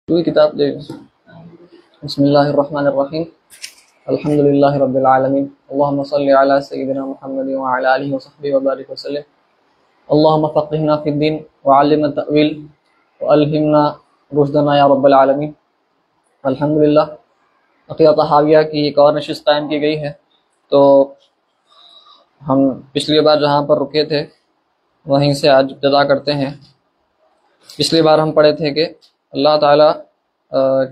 कोई किताब दे। बिस्मिल्लाहिर्रहमानिर्रहीम। अल्हम्दुलिल्लाहि रब्बिल आलमीन। अल्लाहुम्मा सल्लि अला सय्यिदिना मुहम्मदिन व अला आलिहि व सहबिहि व बारिक व सल्लिम। अल्लाहुम्मा फ़क़्क़िहना फ़िद्दीन व अल्लिमना तअवील व अल्हिमना रुश्दना या रब्बल आलमीन। अल्हम्दुलिल्लाह, अक़ीदा तहाविया की एक और नशिस्त कायम की गई है। तो हम पिछली बार जहाँ पर रुके थे वहीं से आज इब्तिदा करते हैं। पिछली बार हम पढ़े थे कि अल्लाह ताला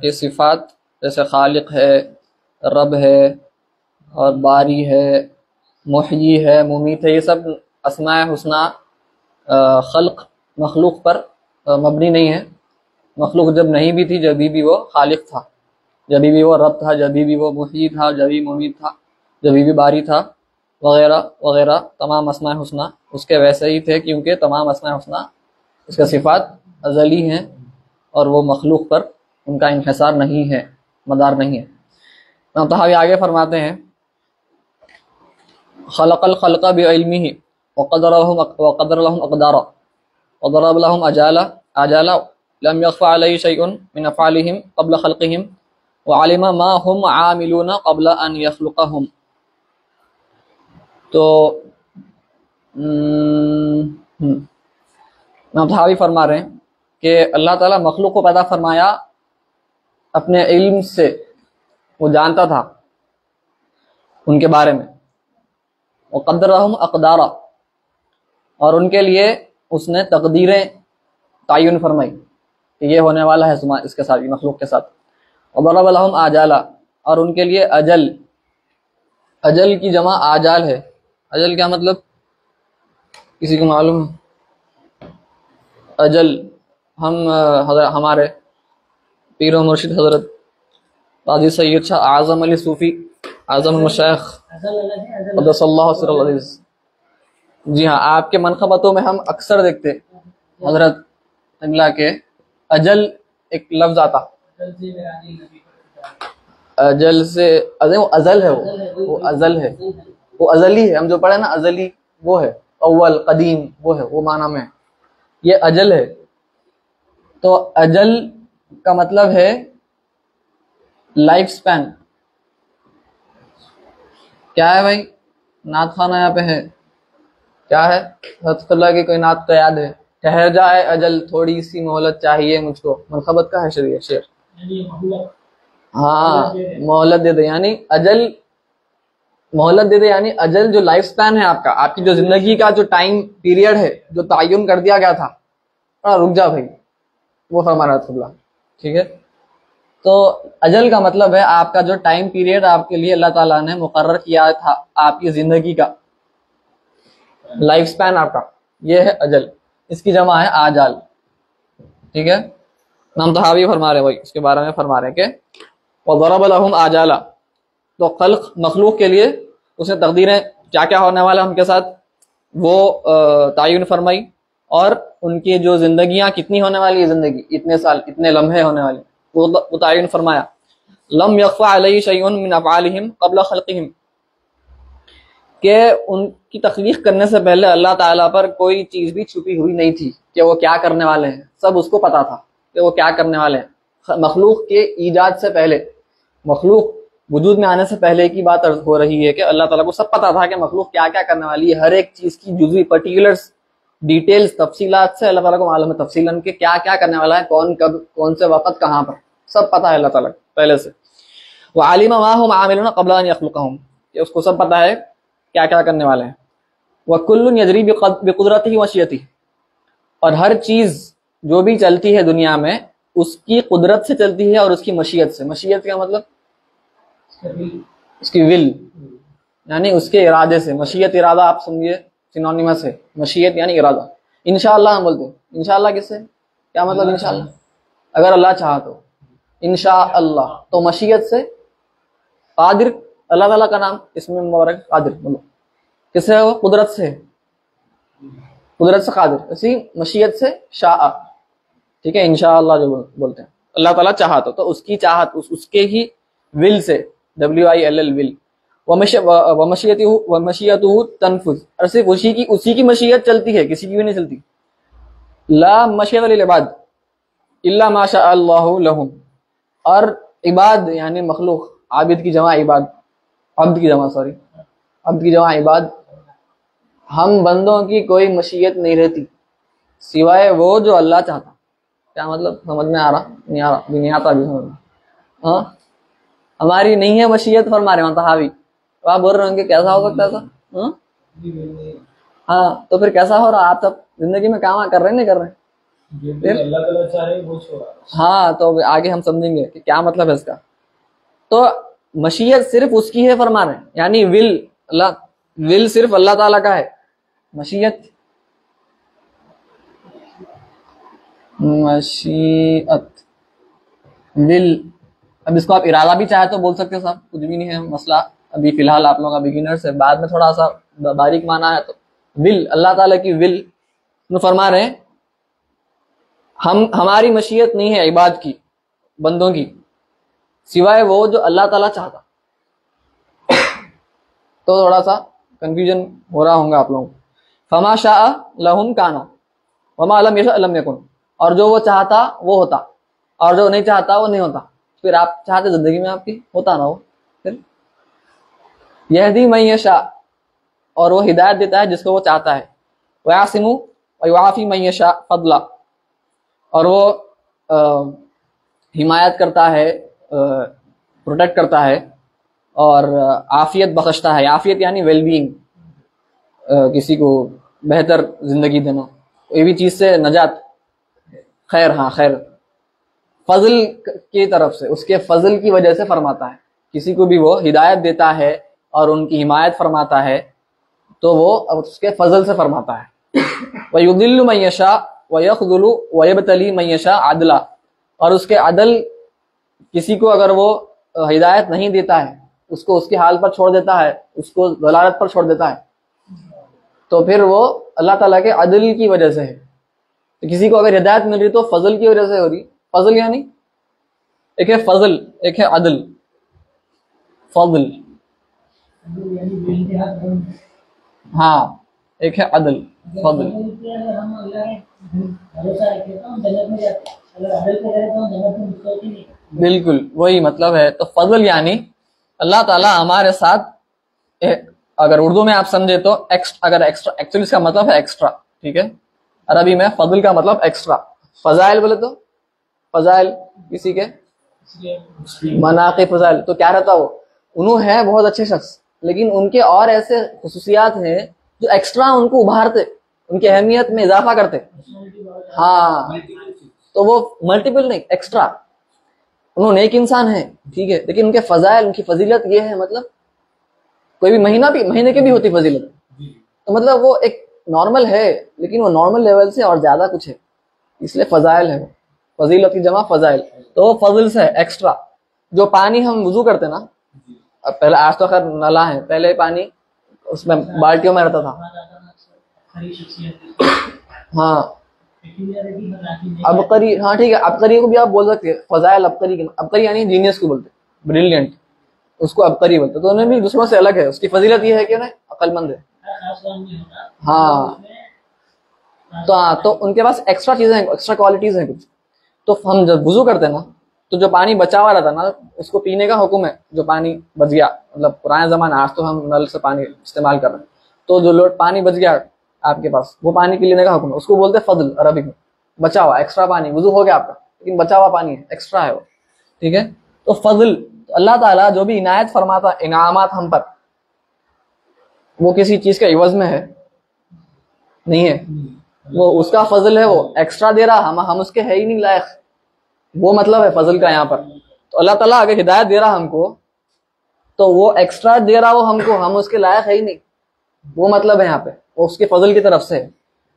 के सिफ़ात जैसे खालिक है, रब है और बारी है, मुहयी है, मुमीत है, ये सब अस्माए हुस्ना खल्क मखलूक पर मबनी नहीं है। मखलूक जब नहीं भी थी जब भी वो खालिक था, जब भी वो रब था, जब भी वो मुहयी था, जब भी मुमीत था, जब भी बारी था, वगैरह वगैरह तमाम अस्माए हुस्ना उसके वैसे ही थे, क्योंकि तमाम अस्माए हुस्ना उसके सिफ़ात अज़ली हैं और वो मखलूक पर उनका इन्हिसार नहीं है, मदार नहीं है। तहावी आगे फरमाते हैं, खलक़ल खल्क़ बिइल्मिही व क़दर लहुम अक़दारा व दरब लहुम आजाला लम यख़्फ़ा अलैहि शैउन मिन अफ़आलिहिम क़ब्ल ख़ल्क़िहिम व अलिमा मा हुम आमिलून क़ब्ल अन यख़्लुक़हुम। तो तहावी फरमा रहे हैं कि अल्लाह ताला मखलूक को पैदा फरमाया अपने इल्म से, वो जानता था उनके बारे में। वो क़द्दरहुम अक़दारा, और उनके लिए उसने तकदीरें तयन फरमाई कि ये होने वाला है इसके साथ, मखलूक के साथ। और दरब लहुम आजाला, और उनके लिए अजल, अजल की जमा आजाल है। अजल क्या मतलब, किसी को मालूम है? अजल हमारे पीर व मुर्शिद हज़रत काज़ी सैयद शाह आज़म अली सूफ़ी आज़म मशाइख़ क़द्दसल्लाहु सिर्रहु अज़ीज़, जी हाँ, आपके मनक़बतों में हम अक्सर देखते हज़रत अल्लाह के अजल एक लफ्ज़ आता, अजल से वो अज़ल है, वो अज़ल है, वो अज़ली है। हम जो पढ़े ना अज़ली, वो है अव्वल कदीम, वो है, वो माना में ये अजल है। तो अजल का मतलब है लाइफ स्पैन। क्या है भाई? नात खाना यहाँ पे है, क्या है? हज़रत की कोई नात तो याद है, ठहर जाए अजल थोड़ी सी मोहलत चाहिए मुझको। मनक़बत का है शेर। हाँ, मोहलत दे दे, यानी अजल, मोहलत दे दे यानी अजल जो लाइफ स्पैन है आपका, आपकी जो जिंदगी का जो टाइम पीरियड है जो तयन कर दिया गया था, रुक जा भाई, वो फरमा रहा था। ठीक है, तो अजल का मतलब है आपका जो टाइम पीरियड आपके लिए अल्लाह ताला ने मुकर्रर किया था आपकी जिंदगी का, लाइफ स्पैन आपका, ये है अजल। इसकी जमा है आजाल। ठीक है, हम तहावी फरमा रहे हैं भाई, इसके बारे में फरमा रहे हैं कि वदरब लहुम आजाला, तो खल्क मखलूक के लिए उसने तकदीरें क्या क्या होने वाला उनके साथ वो तयन फरमाई, और उनकी जो जिंदगियां कितनी होने वाली है, जिंदगी इतने साल, इतने लम्हे होने वाले, वो तयन फरमाया। लम यख़्फ़ा अलैहि शैउन मिन अफ़आलिहिम क़ब्ल ख़ल्क़िहिम, के उनकी तख्लीक करने से पहले अल्लाह ताला पर कोई चीज भी छुपी हुई नहीं थी कि वो क्या करने वाले हैं। सब उसको पता था कि वो क्या करने वाले हैं। मखलूक के ईजाद से पहले, मखलूक वजूद में आने से पहले की बात हो रही है कि अल्लाह ताला को सब पता था कि मखलूक क्या क्या करने वाली है। हर एक चीज की जुज़वी पर्टिकुलर्स, डिटेल्स, तफसीलात से अल्लाह ताला को मालूम है तफसीलन के क्या क्या करने वाला है, कौन कब, कौन से वक्त, कहाँ पर, सब पता है अल्लाह ताला पहले से। व अलिमा मा हुम आमिलून क़ब्ल अन यख़्लुक़हुम, उसको सब पता है क्या क्या करने वाले हैं। व कुल्लुन यजरी बिक़ुदरतिही व मशियतिही, और हर चीज जो भी चलती है दुनिया में उसकी कुदरत से चलती है और उसकी मशियत से। मशियत का मतलब उसकी विल, यानी उसके इरादे से। मशियत इरादा आप समझिए सिनोनिमस है, मशियत यानी इरादा। इंशाअल्लाह हम बोलते हैं, इंशाअल्लाह किससे, क्या मतलब इंशाअल्लाह? अगर अल्लाह चाहा तो इंशाअल्लाह, तो मशियत से। कादिर, अल्लाह ताला का नाम, इसमें मुबारक कादिर, बोलो किससे है? वो कुदरत से, कुदरत से कादिर, इसी मशियत से शाआ। ठीक है, इंशाअल्लाह जो बोलते हैं, अल्लाह ताला चाहा तो उसकी चाहत, उसके ही विल से, WILL विल। वमशियतुहु तनफुज़, और सिर्फ उसी की मशियत चलती है, किसी की भी नहीं चलती। ला मशियत लिल इबाद, इल्ला माशा अल्लाहु लहुम, और इबाद यानी मखलूक, आबिद की जमा इबाद, अब्द की जमा सॉरी अब्द की जमा इबाद, हम बंदों की कोई मशीयत नहीं रहती सिवाय वो जो अल्लाह चाहता। क्या मतलब, समझ में आ रहा? नहीं आ रहा? नहीं आता भी समझ में? हाँ, हमारी नहीं है मशीयत फरमा रहे हैं हावी, तो आप बोल रहे होंगे कैसा हो सकता है ऐसा? हाँ, तो फिर कैसा हो रहा? आप सब जिंदगी में काम कर रहे हैं नहीं कर रहे हैं? अल्लाह ताला चाह रहे हैं वो छोड़ा। हाँ, तो आगे हम समझेंगे कि क्या मतलब है इसका। तो मशीयत सिर्फ उसकी है फरमा रहे हैं, यानी विल सिर्फ अल्लाह ताला का है। मशीयत विल, अब इसको आप इरादा भी चाहे तो बोल सकते हो, साहब कुछ भी नहीं है मसला। अभी फिलहाल आप लोगों का बिगिनर्स है, बाद में थोड़ा सा बारीक माना है तो विल, अल्लाह ताला की विल फरमा रहे हैं हमारी मशीयत नहीं है इबाद की, बंदों की, सिवाय वो जो अल्लाह ताला चाहता। तो थोड़ा सा कंफ्यूजन हो रहा होगा आप लोगों को। फमा शाअ लहुम काना वमा लम यशा लम यकुन, और जो वो चाहता वो होता, और जो नहीं चाहता वो नहीं होता। फिर आप चाहते जिंदगी में आपकी होता ना हो। फिर यहदी मन यशा, और वो हिदायत देता है जिसको वो चाहता है। वयासिमु वयुआफी मन यशा फदला, और वो हिमायत करता है, प्रोटेक्ट करता है, और आफियत बख्शता है। आफियत यानी वेलबींग, किसी को बेहतर जिंदगी देना, कोई भी चीज से नजात, खैर, हाँ खैर, फजल की तरफ से, उसके फजल की वजह से फरमाता है। किसी को भी वो हिदायत देता है और उनकी हिमायत फरमाता है तो वो अब उसके फजल से फरमाता है। वयुदिल्लु मन यशा वयखुदुलु वयबतली मन यशा अदला, और उसके अदल, किसी को अगर वो हिदायत नहीं देता है, उसको उसके हाल पर छोड़ देता है, उसको दलालत पर छोड़ देता है, तो फिर वो अल्लाह ताला के अदल की वजह से है। तो किसी को अगर हिदायत मिल रही तो फजल की वजह से हो रही। फजल यानी एक है फजल, एक है अदल। फजल, हाँ, एक है अदल, फजल। बिल्कुल वही मतलब है। तो फजल यानी अल्लाह ताला हमारे साथ, अगर उर्दू में आप समझे तो अगर एक्स्ट्रा, एक्चुअली इसका मतलब है एक्स्ट्रा, ठीक है। अरबी में फजल का मतलब एक्स्ट्रा। फजाइल बोले तो फजाइल, किसी के मनाक़िब फजाइल, तो क्या रहता वो, उन्होंने है बहुत अच्छे शख्स, लेकिन उनके और ऐसे खुसूसियात हैं जो एक्स्ट्रा उनको उभारते, उनकी अहमियत में इजाफा करते। हाँ, तो वो मल्टीपल नहीं, एक्स्ट्रा। उन्होंने एक इंसान है, ठीक है, लेकिन उनके फजाइल, उनकी फजीलत ये है, मतलब कोई भी महीने की भी होती फजीलत, तो मतलब वो एक नॉर्मल है, लेकिन वो नॉर्मल लेवल से और ज्यादा कुछ है, इसलिए फजाइल है। फजीलत की जमा फजाइल, तो वो फजल से है, एक्स्ट्रा। जो पानी हम वुजू करते ना, अब पहले, आज तो खैर नला है, पहले पानी उसमें बाल्टियों में रहता था। हाँ, अबकरी, हाँ ठीक है, अबकरी को भी आप बोल सकते हैं, फजाइल अबकरी की। अबकरी यानी जीनियस को बोलते, ब्रिलियंट, उसको अबकरी बोलते। तो उन्हें भी दूसरों से अलग है, उसकी फजीलत ये है कि उन्हें अक्लमंद है। हाँ, तो उनके पास एक्स्ट्रा चीजें हैं, एक्स्ट्रा क्वालिटीज हैं कुछ। तो हम जब वुजू करते हैं ना, तो जो पानी बचा हुआ रहता है ना, उसको पीने का हुक्म है। जो पानी बच गया, मतलब पुराने जमाना, आज तो हम नल से पानी इस्तेमाल कर रहे हैं, तो जो लोट पानी बच गया आपके पास, वो पानी पी लेने का हुक्म है। उसको बोलते हैं फजल अरबिक में, बचा हुआ एक्स्ट्रा पानी। वुजू हो गया आपका, लेकिन बचा हुआ पानी है, एक्स्ट्रा है वो, ठीक है। तो फजल, तो अल्लाह ताला जो भी इनायत फरमाता, इनामात हम पर, वो किसी चीज के इवज में है नहीं है, वो उसका फजल है, वो एक्स्ट्रा दे रहा, हम उसके है ही नहीं लायक, वो मतलब है फजल का यहाँ पर। तो अल्लाह ताला अगर हिदायत दे रहा हमको, तो वो एक्स्ट्रा दे रहा वो हमको, हम उसके लायक है ही नहीं, वो मतलब है यहाँ पे, वो उसके फजल की तरफ से है।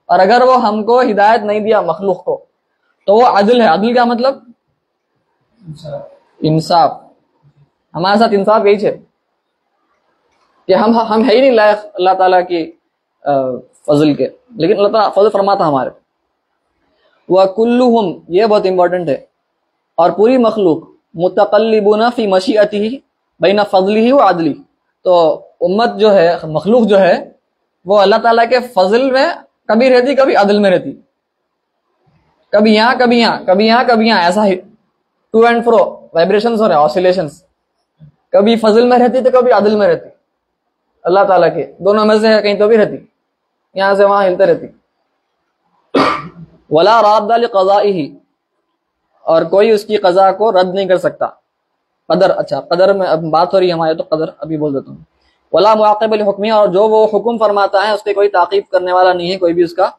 और अगर वो हमको हिदायत नहीं दिया मखलूक को, तो वो अदल है। अदल का मतलब इंसाफ। हमारे साथ इंसाफ यही है कि हम है ही नहीं लायक अल्लाह ताला की फजल के, लेकिन अल्लाह ताला फजल फरमाता हमारे। व कुल्लुहुम, ये बहुत इंपॉर्टेंट है, और पूरी मखलूक मुतकल्लिबुना फी मशीअतिही बैना फजलिही व अदली। तो उम्मत जो है, मखलूक जो है, वो अल्लाह ताला के फजल में कभी रहती, कभी अदल में रहती। कभी यहाँ कभी यहाँ, कभी यहाँ कभी यहाँ, ऐसा ही टू एंड फ्रो वाइब्रेशंस हो रहे, ऑसिलेशंस। कभी फजल में रहती तो कभी अदल में रहती, अल्लाह ताला के दोनों में से है, कहीं तो भी रहती, यहां से वहां हिलते रहती। वला राद्दा लिक़ज़ाइही, और कोई उसकी कज़ा को रद्द नहीं कर सकता। कदर, अच्छा कदर में अब बात हो रही है हमारे, तो कदर अभी बोल देता हूँ। वला मुआक़िब लिहुक्मिही, और जो वो हुक्म फरमाता है उसके कोई ताक़ीब करने वाला नहीं है, कोई भी उसका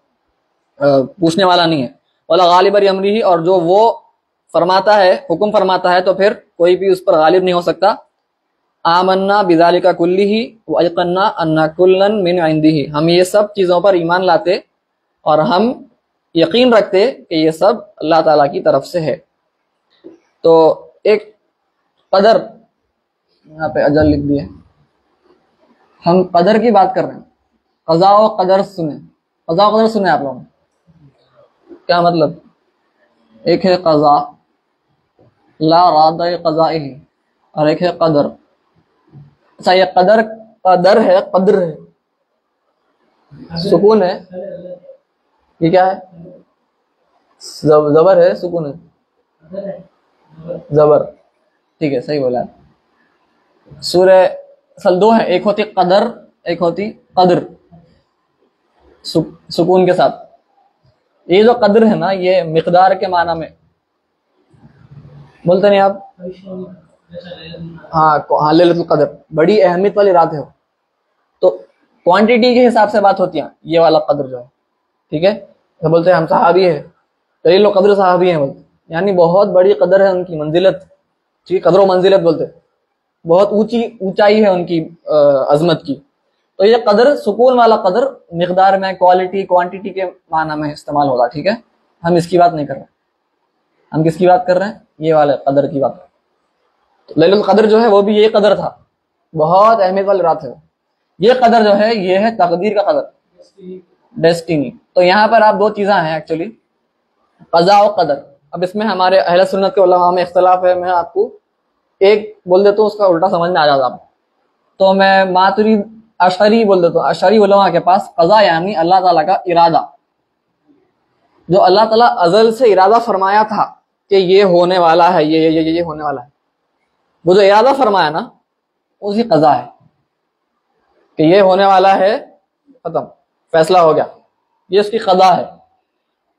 पूछने वाला नहीं है। वला गालिब li अमरिही, और जो वो फरमाता है, हुक्म फरमाता है, तो फिर कोई भी उस पर गालिब नहीं हो सकता। आमन्ना बिज़ालिका कुल्लिही व अयक़न्ना अन्ना कुल्लन मिन इंदिही, हम ये सब चीज़ों पर ईमान लाते और हम यकीन रखते कि ये सब अल्लाह ताला की तरफ से है। तो एक कदर, यहाँ पे अजल लिख दिए, हम कदर की बात कर रहे हैं। क़ज़ा व क़दर सुने, क़ज़ा व क़दर सुने आप लोग, क्या मतलब? एक है क़ज़ा ला रादा क़ज़ाइही, और एक है कदर। अच्छा, ये कदर कदर है, कदर है, सुकून है, ये क्या है? जबर है, सुकून है, जबर, ठीक है, सही बोला। सूरह असल दो है, एक होती कदर, एक होती कदर, सुकून के साथ। ये जो कदर है ना, ये मिकदार के माना में बोलते नहीं आप? हाँ, लैलतुल कदर बड़ी अहमियत वाली रात है। तो क्वांटिटी के हिसाब से बात होती है, ये वाला कदर जो है, ठीक है। तो बोलते हैं हम सहाबी है, तो ये लोग कदर सहाबी हैं बोलते, यानी बहुत बड़ी कदर है उनकी, मंजिलत, ठीक, कदर व मंजिलत बोलते, बहुत ऊंचाई है उनकी अजमत की। तो ये कदर, सुकून वाला कदर, मिकदार में, क्वालिटी, क्वांटिटी के माना में इस्तेमाल होगा, ठीक है। हम इसकी बात नहीं कर रहे, हम किसकी बात कर रहे हैं? ये वाले कदर की बात। तो लैलतुल कदर जो है वो भी ये कदर था, बहुत अहमियत वाली रात है। ये कदर जो है, ये है तकदीर का कदर, डेस्टिनी। तो यहाँ पर आप दो चीजें हैं एक्चुअली, क़ज़ा और कदर। अब इसमें हमारे अहले सुन्नत के उलमा में इख्तिलाफ है, मैं आपको एक बोल देता हूँ, उसका उल्टा समझ में आ जाता आप। तो मैं मातुरीदी अशअरी बोल देता हूँ। अशअरी उलमा के पास क़ज़ा यानी अल्लाह ताला का इरादा, जो अल्लाह ताला अज़ल से इरादा फरमाया था कि ये होने वाला है, ये होने वाला है, वो जो इरादा फरमाया ना, उसी क़ज़ा है कि ये होने वाला है, खत्म, फैसला हो गया, ये उसकी क़ज़ा है।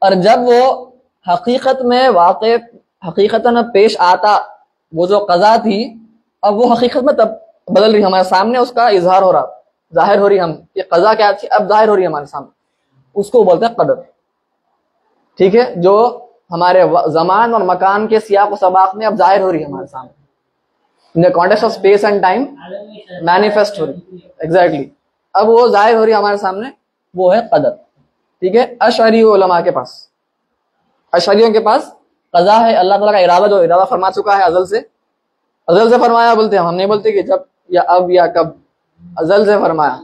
और जब वो हकीकत में वाक़े हकीकतन पेश आता, वो जो क़ज़ा थी, अब वो हकीकत में तब बदल रही, हमारे सामने उसका इजहार हो रहा, जाहिर हो रही, हम ये क़ज़ा क्या थी अब जाहिर हो रही है हमारे सामने, उसको बोलते हैं कदर, ठीक है। जो हमारे ज़मान और मकान के सियाक़ व सबाक़ में अब जाहिर हो रही है हमारे सामने, in the context of space and time manifest हो रही, एग्जैक्टली, अब वो जाहिर हो रही है हमारे सामने, वो है कदर, ठीक है। अशअरी उलमा के पास, अशअरियों के पास क़ज़ा है अल्लाह ताला का इरादा, जो इरादा फरमा चुका है अज़ल से फरमाया बोलते हैं हम, नहीं बोलते कि जब या अब या कब, अज़ल से फरमाया।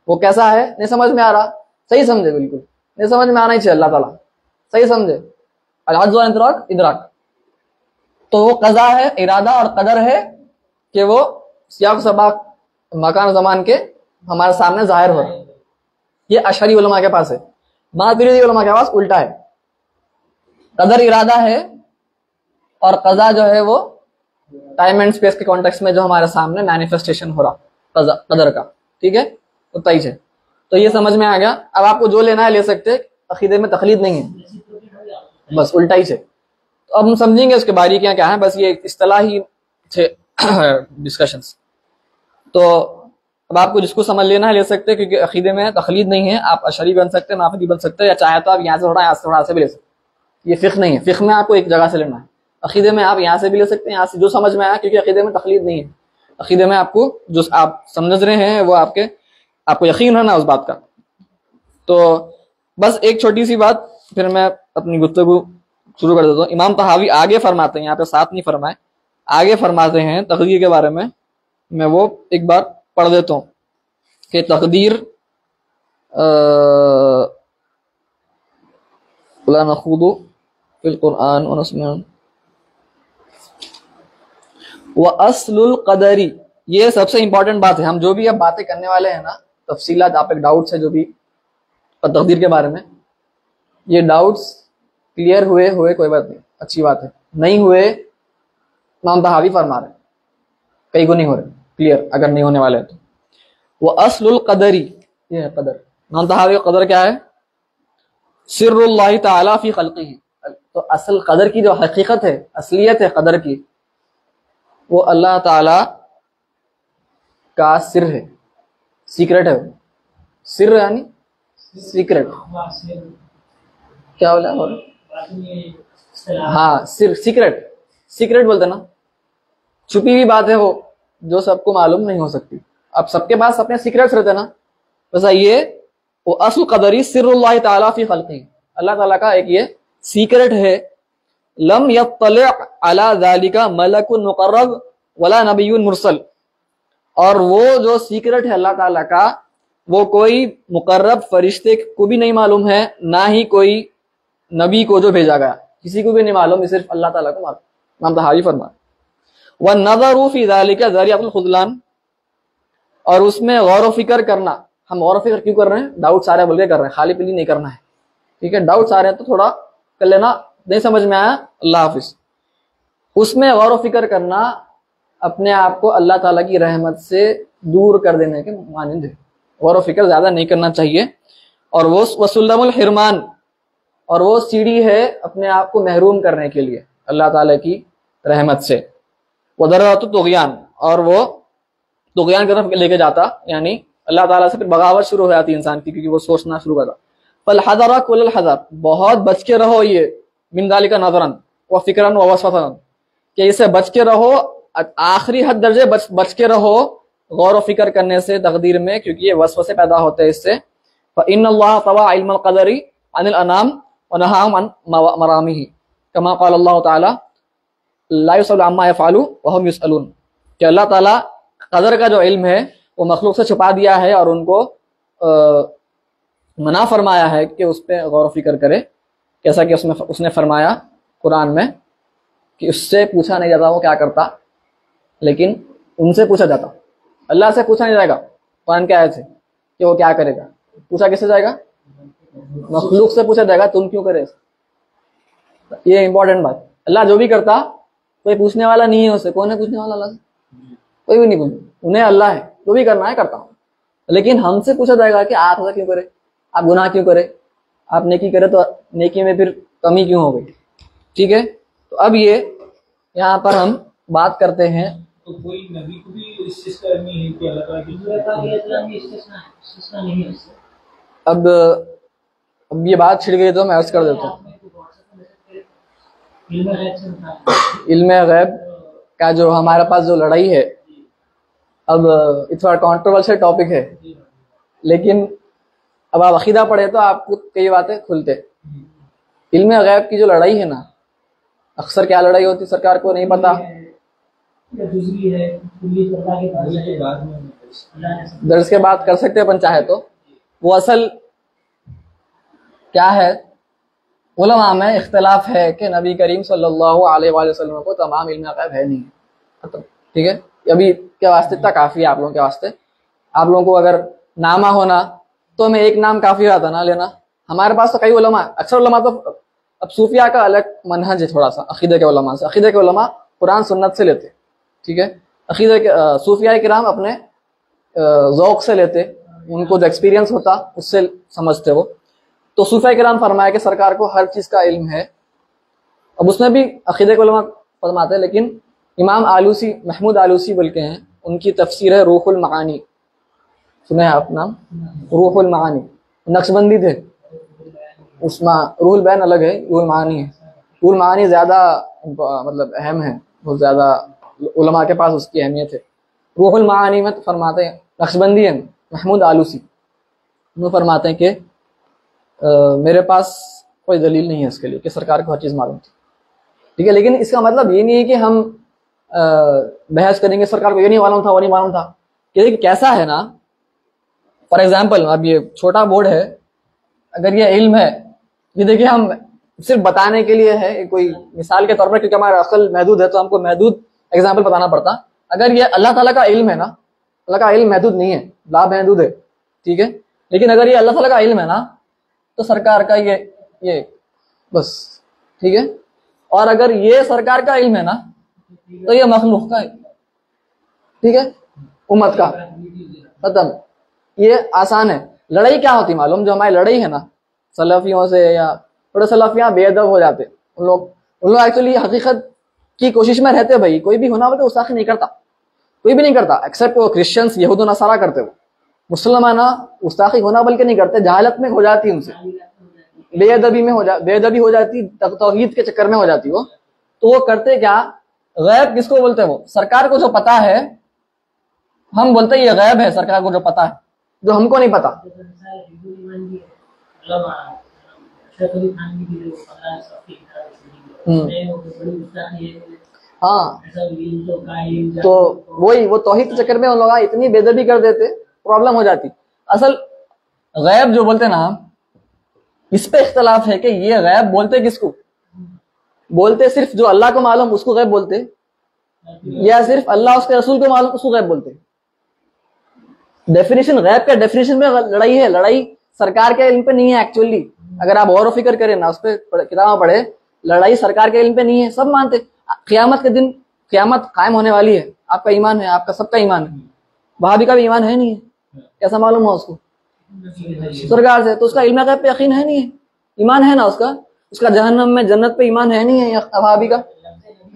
वो कैसा है नहीं समझ में आ रहा, सही समझे, बिल्कुल नहीं समझ में आना ही चाहिए, अल्लाह ताला सही समझे, अल-अज़्ज़ व इदराक, इदराक। तो वो क़ज़ा है, इरादा, और कदर है कि वो सियाक़ सबाक़ मकान ज़मान के हमारे सामने जाहिर हो रहा है। ये अशअरी उलमा के पास है। मातुरीदी उलमा के पास उल्टा है, कदर इरादा है और क़ज़ा जो है वो टाइम एंड स्पेस के कॉन्टेक्स्ट में जो हमारे सामने मैनिफेस्टेशन हो रहा कदर का, ठीक है। तो तईज है, तो ये समझ में आ गया। अब आपको जो लेना है ले सकते, अकीदे में तकलीद नहीं है, बस उल्टा ही से। तो अब हम समझेंगे उसके बारीकियां क्या है, बस ये इस्तिलाही थे डिस्कशंस। तो अब आपको जिसको समझ लेना है ले सकते हैं, क्योंकि अकीदे में तकलीद नहीं है। आप अशअरी बन सकते हैं, मातुरीदी बन सकते हैं, या चाहे तो आप यहाँ से थोड़ा, यहाँ से थोड़ा से भी ले सकते हैं। ये फ़िक़्ह नहीं है, फ़िक़्ह में आपको एक जगह से लेना है। अकीदे में आप यहाँ से भी ले सकते हैं, यहाँ से, जो समझ में आया, क्योंकि अकीदे में तकलीद नहीं है। अकीदे में आपको जो आप समझ रहे हैं वो आपको यकीन रहना उस बात का। तो बस एक छोटी सी बात, फिर मैं अपनी गुफ्तगू शुरू कर देता हूँ। इमाम तहावी आगे फरमाते हैं, यहाँ पे साथ नहीं फरमाए, आगे फरमाते हैं तकदीर के बारे में। मैं वो एक बार पढ़ देता हूँ कि तकदीर ला नखूदु फिल कुरआन व नस्मा व अस्लुल क़दरी, ये सबसे इंपॉर्टेंट बात है। हम जो भी अब बातें करने वाले हैं ना, तफसीलात, आप एक डाउट्स है जो भी तकदीर के बारे में, ये डाउट्स क्लियर हुए हुए कोई बात नहीं, अच्छी बात है। नहीं हुए इमाम तहावी फरमा रहे कई को नहीं हो रहे क्लियर, अगर नहीं होने वाले हैं तो। वो असलुल कदरी, ये है कदर। इमाम तहावी का कदर क्या है? सिर्रुल्लाह ताला फी खल्क़िही। तो असल कदर की जो हकीकत है, असलियत है कदर की, वो अल्लाह ताला का सिर है, सीक्रेट है वो। सिर यानी सीक्रेट, क्या बोला? हाँ सिर, सीक्रेट, सीक्रेट बोलते ना, छुपी हुई बात है वो, जो सबको मालूम नहीं हो सकती। अब सबके पास अपने सीक्रेट्स रहते ना, वैसा ये वो असल कदरी सिर्रुल्लाह ताला फी खल्क़िही, अल्लाह ताला का एक ये सीक्रेट है। लम यत्तलि अला ज़ालिका मलकुन मुक़र्रब वला नबियुन मुरसल। और वो जो सीक्रेट है अल्लाह ताला का, वो कोई मुकर्रब फरिश्ते को भी नहीं मालूम है, ना ही कोई नबी को जो भेजा गया, किसी को भी नहीं मालूम, सिर्फ अल्लाह ताला को मालूम। इमाम तहावी फरमा व नज़रु फी ज़ालिका ज़रिअतुल खुज़लान, और उसमें गौर व फिक्र करना। हम गौर व फिक्र क्यों कर रहे हैं? डाउट्स आ रहे हैं बोल के कर रहे हैं, खाली पीली नहीं करना है, ठीक है? डाउट्स आ रहे हैं तो थोड़ा कर लेना, नहीं समझ में आया अल्लाह हाफिज। उसमें गौर व फिक्र करना अपने आप को अल्लाह ताला की रहमत से दूर कर देने के मानंद है। गौर व फिक्र ज्यादा नहीं करना चाहिए। और वो वसुल्लमुल हिरमान, और वो सीढ़ी है अपने आप को महरूम करने के लिए अल्लाह ताला की रहमत से। वदरतु तुग़यान, और वो तुग़यान की तरफ लेके जाता, यानी अल्लाह ताला से फिर बगावत शुरू हो जाती इंसान की, क्योंकि वो सोचना शुरू करता। फल हज़रा कुल हज़र, बहुत बच के रहो ये, मिन ज़ालिका नज़रन व फ़िक्रन व वसवसन, कि इसे बच के रहो, आखिरी हद दर्जे बच के रहो गौर व फिक्र करने से तकदीर में, क्योंकि ये वसवसे पैदा होते हैं इससे। फ़इन्नल्लाह तवा इल्मुल क़दरी अनिल अनाम व नहाहुम अन मरामिही, कमा क़ाल अल्लाह ताला ला युसअलु अम्मा यफ़अलु व हुम युसअलून, कि अल्लाह ताला कदर का जो इल्म है वो मखलूक से छुपा दिया है, और उनको मना फरमाया है कि उस पर गौर व फिक्र करे। जैसा कि उसने फरमाया कुरान में कि उससे पूछा नहीं जाता वो क्या करता, लेकिन उनसे पूछा जाता। अल्लाह से पूछा नहीं जाएगा, कुरान क्या है कि वो क्या करेगा, पूछा किससे जाएगा? मखलूक से पूछा जाएगा, तुम क्यों करे। ये इंपॉर्टेंट बात, अल्लाह जो भी करता कोई पूछने वाला नहीं है उससे। कौन है पूछने वाला अल्लाह से? कोई भी नहीं पूछे, उन्हें अल्लाह है, जो भी करना है करता हूँ। लेकिन हमसे पूछा जाएगा कि आप ऐसा क्यों करे, आप गुनाह क्यों करे, आप नेकी करे तो नेकी में फिर कमी क्यों हो गई, ठीक है? तो अब ये यहाँ पर हम बात करते हैं, तो कोई नबी को भी इस चीज का नहीं है कि अल्लाह ताला की अब ये बात छिड़ गई तो मैं अर्ज कर देता हूँ। इल्म गैब का जो हमारे पास जो लड़ाई है, अब थोड़ा कॉन्ट्रोवर्शियल टॉपिक है, लेकिन अब आप अकीदा पढ़े तो आपको कई बातें खुलते। इल्म गैब की जो लड़ाई है ना, अक्सर क्या लड़ाई होती सरकार को नहीं पता, दर्ज के बाद कर सकते अपन चाहे तो। वो असल क्या है, उलमा में इख्तलाफ है कि नबी करीम सल्लल्लाहु अलैहि वसल्लम को तमाम इल्म गैब है नहीं, ठीक है? अभी क्या वास्ते इतना काफी है आप लोगों के वास्ते। आप लोगों को अगर नामा होना तो हमें एक नाम काफी होता ना लेना। हमारे पास तो कई उलमा, अक्सर उलमा तो, अब सूफिया का अलग मनहज है थोड़ा सा अकीदे के उलमा से। अकीदे के उलमा कुरान सुन्नत से लेते, ठीक है? अकीदे के सूफिया किराम अपने ज़ौक़ से लेते, उनको जो एक्सपीरियंस होता उससे समझते वो। तो सूफिया किराम फरमाया कि सरकार को हर चीज़ का इल्म है। अब उसमें भी अकीदे के उलमा फरमाते हैं, लेकिन इमाम आलूसी, महमूद आलूसी बोल के हैं, उनकी तफसीर है रूहुल मानी, सुने हैं आप नाम? रूहुल मानी, नक्शबंदी थे उसमें। रूहुल बैन अलग है, रूहुल मानी है। रूहुल मानी ज्यादा मतलब अहम है, बहुत ज्यादा उलमा के पास उसकी अहमियत है। रूहुल मानी में तो फरमाते हैं, नक्शबंदी है महमूद आलूसी, वो फरमाते हैं कि मेरे पास कोई दलील नहीं है इसके लिए कि सरकार को हर चीज मालूम थी, ठीक है? लेकिन इसका मतलब ये नहीं है कि हम बहस करेंगे सरकार को ये नहीं मालूम था, वो नहीं मालूम था। कि कैसा है ना, फॉर एग्जाम्पल अब ये छोटा बोर्ड है, अगर ये इल्म है, ये देखिए हम सिर्फ बताने के लिए है, कोई मिसाल के तौर पर, क्योंकि हमारा अकल महदूद है तो हमको महदूद एग्जाम्पल बताना पड़ता। अगर ये अल्लाह ताला का इल्म है ना, अल्लाह का इल्म महदूद नहीं है, ला महदूद है, ठीक है? लेकिन अगर ये अल्लाह ताला का इल्म है ना, तो सरकार का ये बस ठीक है। और अगर ये सरकार का इल्म है ना तो ये मखलूक का है, ठीक है, उम्मत का, खत्म। ये आसान है। लड़ाई क्या होती मालूम, जो हमारी लड़ाई है ना सलफियों से, या थोड़े सलफियां बेअदब हो जाते, उन लोग एक्चुअली हकीकत की कोशिश में रहते भाई। कोई भी होना हो तो गुस्ताखी नहीं करता, कोई भी नहीं करता, एक्सेप्ट वो क्रिश्चियंस यहूद नसारा करते। वो मुसलमान गुस्ताखी होना बल्कि नहीं करते, जहालत में हो जाती उनसे, बेअदबी में बेअदबी हो जाती, तौहीद के चक्कर में हो जाती वो। तो वो करते क्या, गैब किसको बोलते हैं, वो सरकार को जो पता है, हम बोलते हैं ये गैब है, सरकार को जो पता है, जो हमको नहीं पता। हाँ, तो वही वो तौहीद के चक्कर में उन लोग इतनी बेदबी कर देते, प्रॉब्लम हो जाती। असल गैब जो बोलते ना हम, इस पे इख्तलाफ है कि ये गैब बोलते किसको, बोलते सिर्फ जो अल्लाह को मालूम उसको गैब बोलते, या सिर्फ अल्लाह उसके रसूल को मालूम उसको गैब बोलते। डेफिनेशन, गैब का डेफिनेशन में लड़ाई है। लड़ाई सरकार के इल्म पे नहीं है एक्चुअली। अगर आप गौर फिक्र करें ना, उस पर किताब पढ़े, लड़ाई सरकार के इल्म पे नहीं है। सब मानते क़यामत के दिन क़यामत कायम होने वाली है। आपका ईमान है, आपका सबका ईमान है, वहाबी का भी ईमान है नहीं है, कैसा मालूम हुआ उसको सरकार से? तो उसका इल्म गैब पे यकीन है नहीं है, ईमान है ना उसका जहन्नम में जन्नत पे ईमान है नहीं है, वहाबी का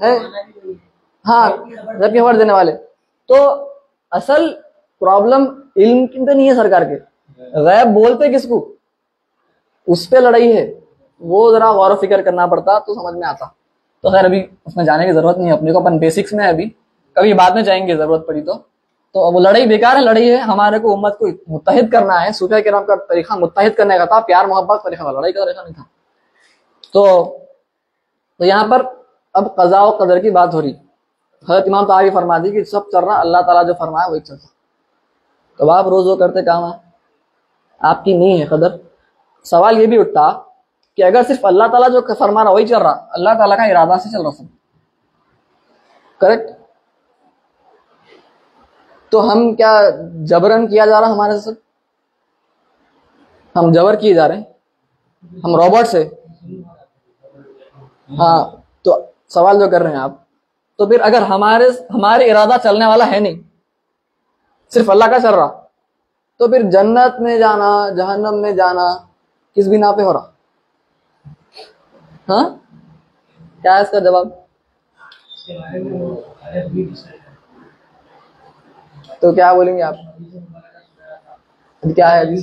है। हाँ, गैब की खबर देने वाले। तो असल प्रॉब्लम इल्म पे नहीं है सरकार के, गैब बोलते किसको, उस पे लड़ाई है। वो जरा गौर फिक्र करना पड़ता तो समझ में आता। तो खैर अभी उसमें जाने की जरूरत नहीं है अपने को, अपन बेसिक्स में है अभी, कभी बाद में जाएंगे जरूरत पड़ी तो। वो लड़ाई बेकार है, लड़ाई है। हमारे को उम्मत को मुत्तहिद करना है। सूफिया किराम का तरीका मुत्तहिद करने का था, प्यार मोहब्बत तरीका था, लड़ाई का तरीका नहीं था। तो यहाँ पर अब क़ज़ा और क़दर की बात हो रही। हज़रत इमाम तावी फरमा दी कि सब चल रहा, अल्लाह ताला जो फरमाया वही चल रहा। तो आप रोज वो करते काम है, आपकी नहीं है कदर। सवाल ये भी उठता कि अगर सिर्फ अल्लाह ताला जो फरमा रहा वही चल रहा, अल्लाह ताला का इरादा से चल रहा सब, करेक्ट? तो हम क्या जबरन किया जा रहा हमारे से? हम जबर किए जा रहे हैं, हम रोबोट से। हाँ, तो सवाल जो कर रहे हैं आप, तो फिर अगर हमारे इरादा चलने वाला है नहीं, सिर्फ अल्लाह का चल रहा, तो फिर जन्नत में जाना जहन्नम में जाना किस बिना पे हो रहा? हाँ, क्या है इसका जवाब? तो क्या बोलेंगे आप? क्या है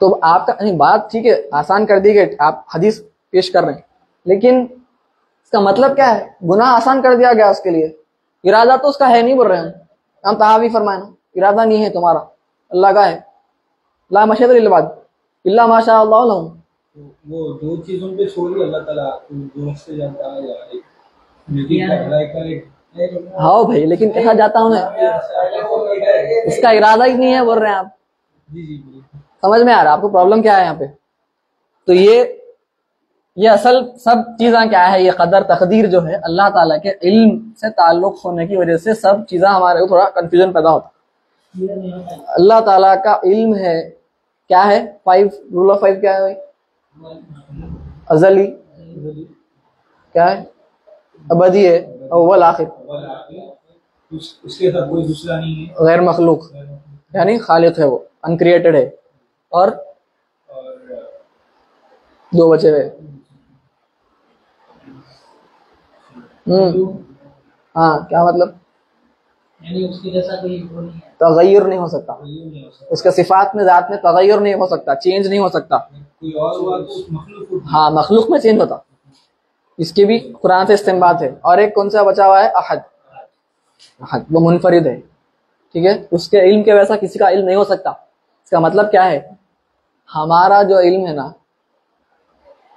तो आपका नहीं, बात ठीक है, आसान कर दी गई, आप हदीस पेश कर रहे हैं, लेकिन इसका मतलब क्या है? गुनाह आसान कर दिया गया उसके लिए, इरादा तो उसका है नहीं, बोल रहे हैं हम तहावी फरमाए ना, इरादा नहीं है तुम्हारा, अल्लाह का है। ला मशहद इल्लाबाद इल्ला माशा अल्लाह लहू। वो दो चीजों पे छोड़ी अल्लाह ताला दोनों से जानता है यार, हाँ भाई, लेकिन कैसा जाता हूँ मैं, इसका इरादा ही नहीं है, बोल रहे हैं आप। समझ में आ रहा है आपको प्रॉब्लम क्या है यहाँ पे? तो ये असल सब चीज़ें क्या है, ये कदर तकदीर जो है अल्लाह ताला के इल्म से ताल्लुक होने की वजह से सब चीज़ें हमारे को थोड़ा कंफ्यूजन पैदा होता। अल्लाह ताला का इल्म है, क्या है? 5 रूल ऑफ 5 क्या है भाई? अजली, क्या है? अबदी है, अव्वल आखिर, उसके साथ कोई दूसरा नहीं है, गैर मखलूक यानी खालिक है, वो अनक्रिएटेड है, और 2 बचे हुए। हाँ, क्या मतलब? यानी उसके जैसा कोई वो नहीं है, तगय्युर नहीं हो सकता, उसके सिफात में, ज़ात में तगय्युर नहीं हो सकता, चेंज नहीं हो सकता। कोई और हुआ तो मखलूक, हाँ, मखलूक में चेंज होता, इसकी भी कुरान से इस्तेमाल है। और एक कौन सा बचा हुआ है? अहद, अहद वो मुनफरिद है, ठीक है, उसके इल्म के वैसा किसी का इल्म नहीं हो सकता। इसका मतलब क्या है? हमारा जो इल्म है ना,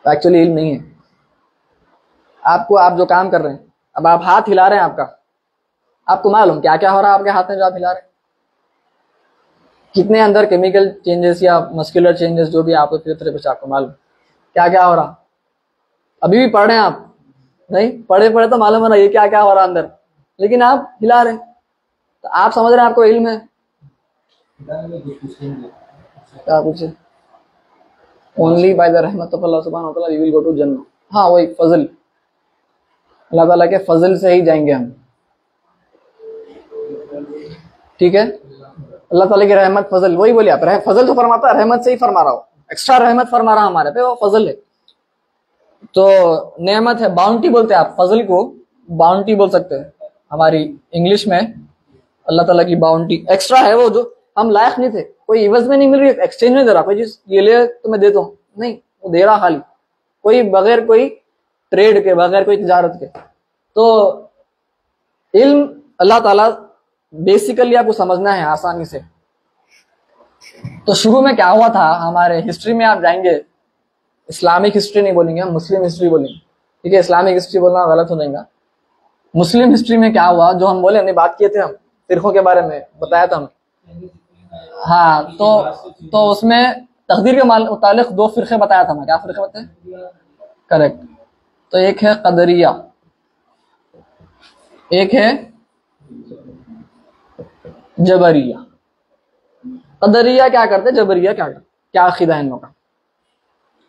एक्चुअली इल्म नहीं है। आप जो काम कर रहे हैं, अब आप हाथ हिला रहे हैं, आपको मालूम क्या क्या हो रहा है आपके हाथ में जो आप हिला रहे हैं? कितने अंदर केमिकल चेंजेस या मस्कुलर चेंजेस जो भी आपको फिर कुछ आपको मालूम क्या क्या हो रहा? अभी भी पढ़ रहे हैं आप? नहीं पढ़े तो मालूम है ना ये क्या क्या हो रहा अंदर, लेकिन आप हिला रहे हैं, तो आप समझ रहे हैं आपको इल्म है। क्या पूछे? ओनली बाय द रहमत ऑफ अल्लाह सुब्हानहू व तआला वी विल गो टू जन्नत। हाँ वही फजल, अल्लाह ताला के फजल से ही जाएंगे हम। ठीक है, अल्लाह ताला की रहमत फजल, वही बोलिए आप, फजल तो फरमाता है, रहमत से ही फरमा रहा हो, एक्स्ट्रा रहमत फरमा रहा हमारे पे, वो फजल है। तो नेमत है, बाउंटी बोलते हैं, आप फजल को बाउंटी बोल सकते हैं हमारी इंग्लिश में। अल्लाह ताला की बाउंटी एक्स्ट्रा है, वो जो हम लायक नहीं थे, कोई इवज में नहीं मिल रही, एक्सचेंज में दे रहा, कोई चीज ये ले तो मैं देता हूँ, नहीं, वो दे रहा खाली, कोई बगैर कोई ट्रेड के, बगैर कोई तिजारत के। तो इल्म अल्लाह ताला बेसिकली आपको समझना है आसानी से। तो शुरू में क्या हुआ था हमारे हिस्ट्री में, आप जाएंगे, इस्लामिक हिस्ट्री नहीं बोलेंगे हम, मुस्लिम हिस्ट्री बोलेंगे, ठीक है, इस्लामिक हिस्ट्री बोलना गलत हो जाएगा। मुस्लिम हिस्ट्री में क्या हुआ, जो हम बोले, हमने बात किए थे, हम फिरकों के बारे में बताया था हमें। हाँ, तो उसमें तकदीर के मुतालिक 2 फिरके बताया था मैं, क्या फिरके बताए? करेक्ट। तो एक है कदरिया, एक है जबरिया। कदरिया क्या करते, जबरिया क्या करते, क्या अकीदा है इन लोगों का?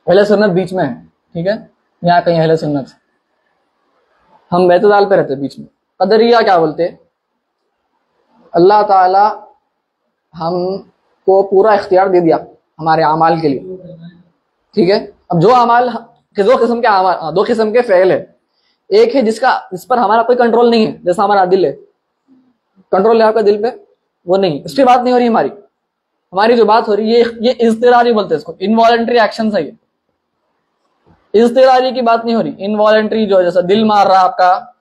अहले सुन्नत बीच में है, ठीक है, यहाँ कहीं अहले सुन्नत, हम बैतुल पे रहते बीच में। कदरिया क्या बोलते, अल्लाह ताला हमको पूरा इख्तियार दे दिया हमारे अमाल के लिए, ठीक है। अब जो अमाल, 2 किस्म के अमाल, 2 किस्म के फेल है। एक है जिस पर हमारा कोई कंट्रोल नहीं है, जैसा हमारा दिल है, कंट्रोल है आपका दिल पे, वो नहीं, इसकी बात नहीं हो रही हमारी जो बात हो रही है ये इज़्तिरारी बोलते हैं इसको, इनवॉलंटरी एक्शन है ये, इज़्तिरारी की बात नहीं हो रही। इनवॉलंटरी जो जैसा दिल मार रहा आपका,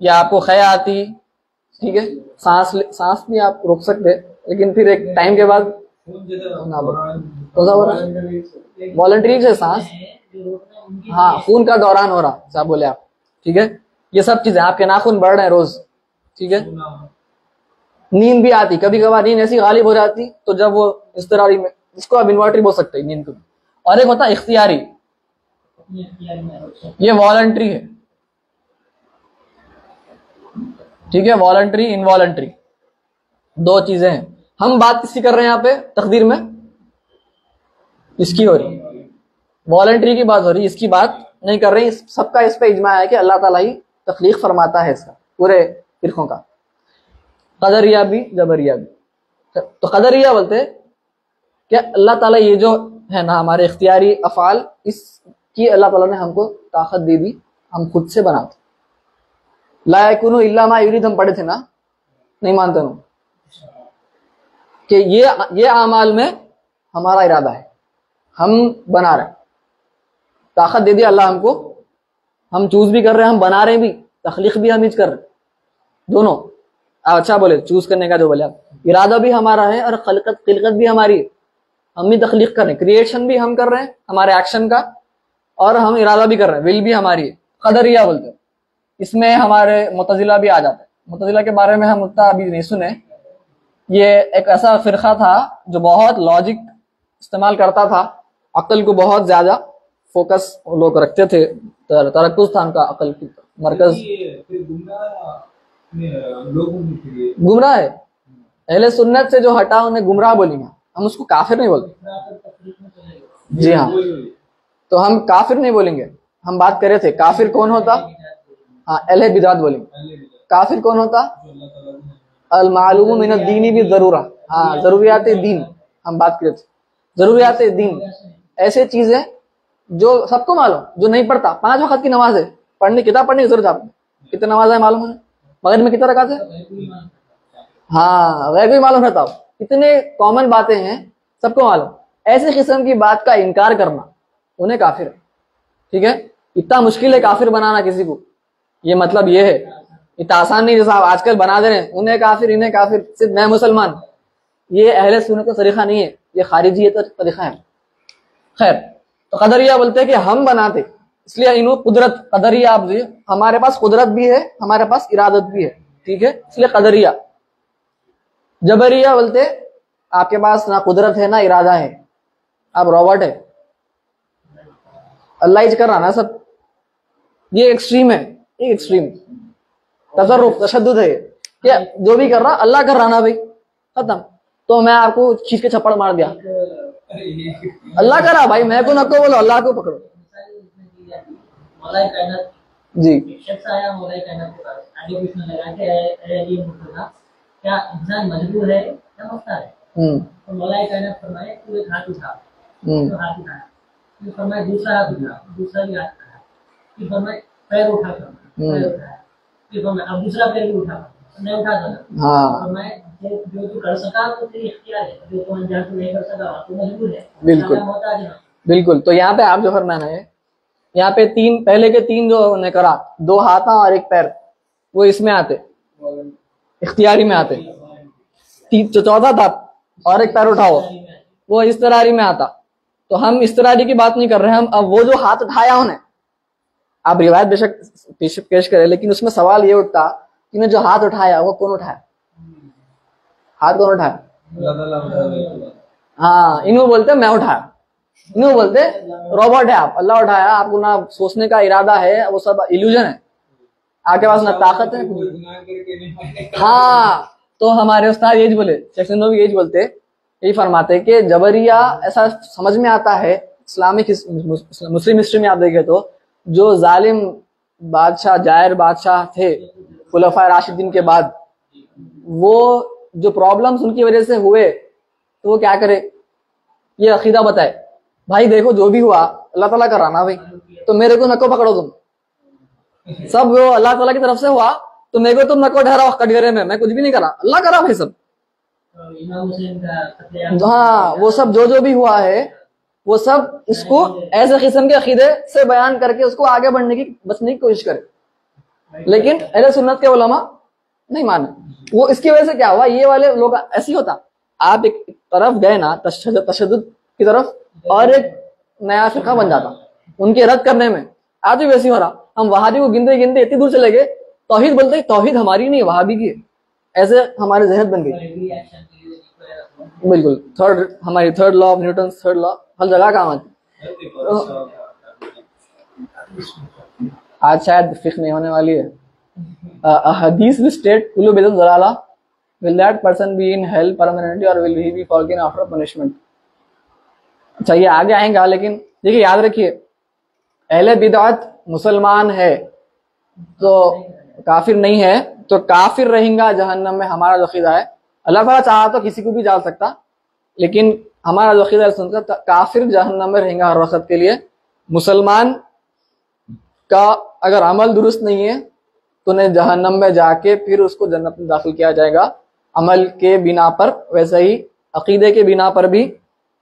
या आपको खया आती, ठीक है, सांस भी आप रोक सकते, लेकिन फिर एक टाइम के बाद वॉलंटरी से सांस, हाँ, खून का दौरान हो रहा, जैसा बोले आप, ठीक है, ये सब चीजें, आपके नाखून बढ़ रहे हैं रोज, ठीक है। नींद भी आती, कभी कभार नींद ऐसी गालिब हो जाती, तो जब वो इज़्तिरारी में, इसको आप इन्वर्टरी बोल सकते हैं नींद को। और एक होता है इख्तियारी, ये वॉलंटरी है, ठीक है, वॉलंटरी इनवॉलंटरी 2 चीजें हैं। हम बात किसकी कर रहे हैं यहाँ पे तकदीर में, इसकी हो रही, वॉलंटरी की बात हो रही, इसकी बात नहीं कर रही। सबका इस पे इजमा है कि अल्लाह ताला ही तख्लीक फरमाता है इसका, पूरे फिरकों का, कदरिया भी जबरिया भी। तो कदरिया बोलते कि अल्लाह ताला ये जो है ना हमारे इख्तियारी अफाल, इसकी अल्लाह ताला ने हमको ताकत दे दी, हम खुद से बनाते। ला यकुनु इल्ला मा युरीद हम पढ़े थे ना, नहीं मानते ना कि ये आमाल में हमारा इरादा है, हम बना रहे, ताकत दे दी अल्लाह हमको, हम चूज भी कर रहे हैं, हम बना रहे भी, तख्लीक भी हम ही कर रहे, दोनों। अच्छा बोले चूज करने का जो बोले आप, इरादा भी हमारा है और खिलकत भी हमारी है, हम ही तख्लीक कर रहे हैं, क्रिएशन भी हम कर रहे हैं हमारे एक्शन का, और हम इरादा भी कर रहे हैं, विल भी हमारी है। कदरिया बोलते हैं, इसमें हमारे मुतजिला भी आ जाता है। मुतजिला के बारे में हम उतना अभी नहीं सुने, ये एक ऐसा फिरका था जो बहुत लॉजिक इस्तेमाल करता था, अक्ल को बहुत ज्यादा फोकस लोग रखते थे, तरक्कुज था उनका अक्ल की मरकज। गुमराह है, अहले सुन्नत से जो हटा उन्हें गुमराह बोलेंगे, हम उसको काफिर नहीं बोलते। जी हाँ, तो हम काफिर नहीं बोलेंगे, हम बात कर रहे थे काफिर कौन होता, हाँ अहले बिदात बोलेंगे। काफिर कौन होता, अल मालूम मिन दीनी भी जरूरा, हाँ जरूरियात दीन हम बात कर रहे थे, जरूरियात दीन, ऐसे चीजें जो सबको मालूम, जो नहीं पढ़ता, 5 वक्त की नमाज है, पढ़ने किताब पढ़ने की जरूरत है आपको, कितनी नमाज है मालूम है, मगर में कितना रकात है, हाँ वह भी मालूम रहता, इतने कॉमन बातें हैं सबको मालूम। ऐसे किस्म की बात का इनकार करना उन्हें काफिर है, ठीक है। इतना मुश्किल है काफिर बनाना किसी को, ये मतलब ये है, इतना आसान नहीं जैसा आप आजकल बना दे रहे हैं, उन्हें काफिर इन्हें काफिर, सिर्फ मैं मुसलमान, ये अहले सुन्नत का तरीका नहीं है, ये खारिजियत का तरीका है। खैर, तो कदरिया बोलते हैं कि हम बनाते, इसलिए इन्हों कुदरत, कदरिया आप जी, हमारे पास कुदरत भी है, हमारे पास इरादत भी है, ठीक है, इसलिए कदरिया। जबरिया बोलते आपके पास ना कुदरत है ना इरादा है, आप रॉबर्ट है, अल्लाह ही कर रहा ना सब, ये एक्सट्रीम है, ये एक्सट्रीम तसर्रुफ तशद्दुद है, क्या जो भी कर रहा अल्लाह कर रहा ना भाई, खत्म। तो मैं आपको खींच के छप्पड़ मार दिया, अल्लाह करा भाई, मैं को नको बोलो, अल्लाह को पकड़ो। मौलाई कायनात जी एक शख्स आया मौलाई कायनात के पास, आगे कुछ न लगा के अली मुर्तजा, क्या इंसान मजबूर है या मुख्तार है? तो मौलाई कायनात फरमाए तू एक हाथ उठा, तो हाथ उठाया, फिर फरमाए दूसरा हाथ उठा, दूसरा भी हाथ उठाया, फिर फरमाए पैर उठा, पैर उठाया, फिर फरमाए अब दूसरा पैर भी उठा, नहीं उठा सका। हाँ फरमाए जो तू कर सका तो तेरी इख्तियार है, जो तू अनजान तू नहीं कर सका तो मजबूर है। बिल्कुल मोहताज है। बिल्कुल। तो यहाँ पे आप जो फरमाना है, यहाँ पे तीन, पहले के तीन जो उन्होंने करा, दो हाथ और एक पैर, वो इसमें आते, इख्तियारी में आते। जो चौथा था और एक पैर उठाओ, वो इस्तरारी में आता। तो हम इस्तरारी की बात नहीं कर रहे हैं, हम अब वो जो हाथ उठाया उन्हें, आप रिवायत बेशक पेश करें, लेकिन उसमें सवाल ये उठता कि जो हाथ उठाया वो कौन उठाया, हाथ कौन उठाया? हाँ, इन्हों बोलते मैं उठाया, इन्हों बोलते रोबोट है आप, अल्लाह उठाया, आपको ना सोचने का इरादा है, वो सब इल्यूजन है, आपके पास ना ताकत है। हाँ, तो हमारे उस्ताद यही बोले, शेख नूरी यही बोलते, यही फरमाते कि जबरिया ऐसा समझ में आता है, इस्लामिक मुस्लिम हिस्ट्री में आप देखें तो जो जालिम बादशाह जायर बादशाह थे खुलफा राशिदीन के बाद, वो जो प्रॉब्लम्स उनकी वजह से हुए, तो वो क्या करे, ये अकीदा बताए, भाई देखो जो भी हुआ अल्लाह ताला का राना भाई, तो मेरे को नको पकड़ो तुम, सब वो अल्लाह ताला की तरफ से हुआ, तो मेरे को तुम नको ठहराओ कटघरे में, मैं कुछ भी नहीं करा, अल्लाह करा भाई सब। हाँ, वो सब जो भी हुआ है वो सब इसको ऐसे किस्म के अकीदे से बयान करके उसको आगे बढ़ने की बचने की कोशिश करे, लेकिन अहले सुन्नत के उलमा नहीं माने। वो इसकी वजह से क्या हुआ, ये वाले लोग ऐसे ही होता, आप एक तरफ गए ना तशद्दुद की तरफ, और एक नया फिरका बन जाता उनके रद्द करने में। आज भी वैसे ही हो रहा, हम वहाबी को गिनते गिनते इतनी दूर चले गए, तौहीद बोलते तौहीद हमारी नहीं वहाबी की है, ऐसे हमारी जहन बन गई। बिल्कुल, हमारी third law of Newton, third law हर जगह काम आती। आज शायद फिक्र नहीं होने वाली है। हदीस विल स्टेट कुल्लु बिदअत ज़लाला, will that person be in hell permanently or will he be forgiven after punishment? अच्छा, ये आगे आएगा, लेकिन देखिए याद रखिए, अहले बिदअत मुसलमान है तो काफिर नहीं है, तो काफिर रहेगा जहन्नम में, हमारा जो अकीदा है। अल्लाह ताला चाहा तो किसी को भी डाल सकता, लेकिन हमारा जो अकीदा है काफिर जहन्नम में रहेगा हर वक्त के लिए। मुसलमान का अगर अमल दुरुस्त नहीं है तो उन्हें जहन्नम में जाके फिर उसको जन्नत में दाखिल किया जाएगा अमल के बिना पर। वैसे ही अकीदे के बिना पर भी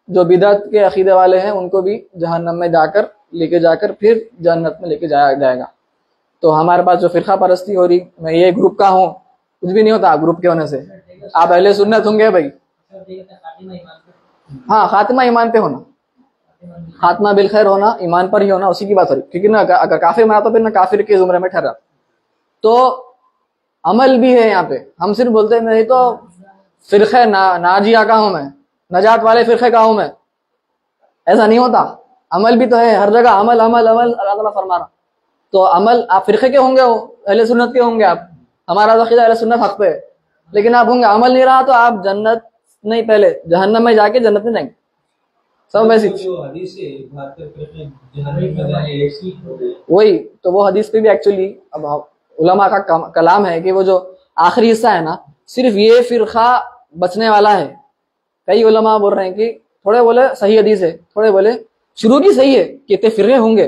जो बिदअत के अकीदे वाले हैं उनको भी जहन्नम में जाकर लेके जाकर फिर जन्नत में लेके जाया जाएगा। तो हमारे पास जो फिरका परस्ती हो रही, मैं ये ग्रुप का हूँ, कुछ भी नहीं होता ग्रुप के होने से, आप अहले सुन्नत होंगे भाई। हाँ, खातिमा ईमान पे होना, खात्मा बिल खैर होना, ईमान पर ही होना, उसी की बात हो रही। क्योंकि ना अगर काफिर मरा तो फिर ना काफिर के जुमरे में ठहरा। तो अमल भी है यहाँ पे, हम सिर्फ बोलते हैं नहीं तो फिरखे नाजिया का हूं मैं, नजात वाले फिरके का हूं मैं, ऐसा नहीं होता। अमल भी तो है हर जगह, अमल अमल अमल अल्लाह ताला फरमा रहा। तो अमल आप फिरके के होंगे, हो अहले सुन्नत के होंगे आप, हमारा अकीदा अहले सुन्नत हक पे है, लेकिन आप होंगे अमल नहीं रहा तो आप जन्नत नहीं, पहले जहन्नम में जाके जन्नत में जाएंगे। सब वैसी वही तो वो हदीस पे भी एक्चुअली अब उलमा का कलाम है कि वो जो आखिरी हिस्सा है ना, सिर्फ ये फिरका बचने वाला है। कई उलमा बोल रहे हैं कि थोड़े बोले सही हदीस है, थोड़े बोले शुरू की सही है कि इतने फिरके होंगे,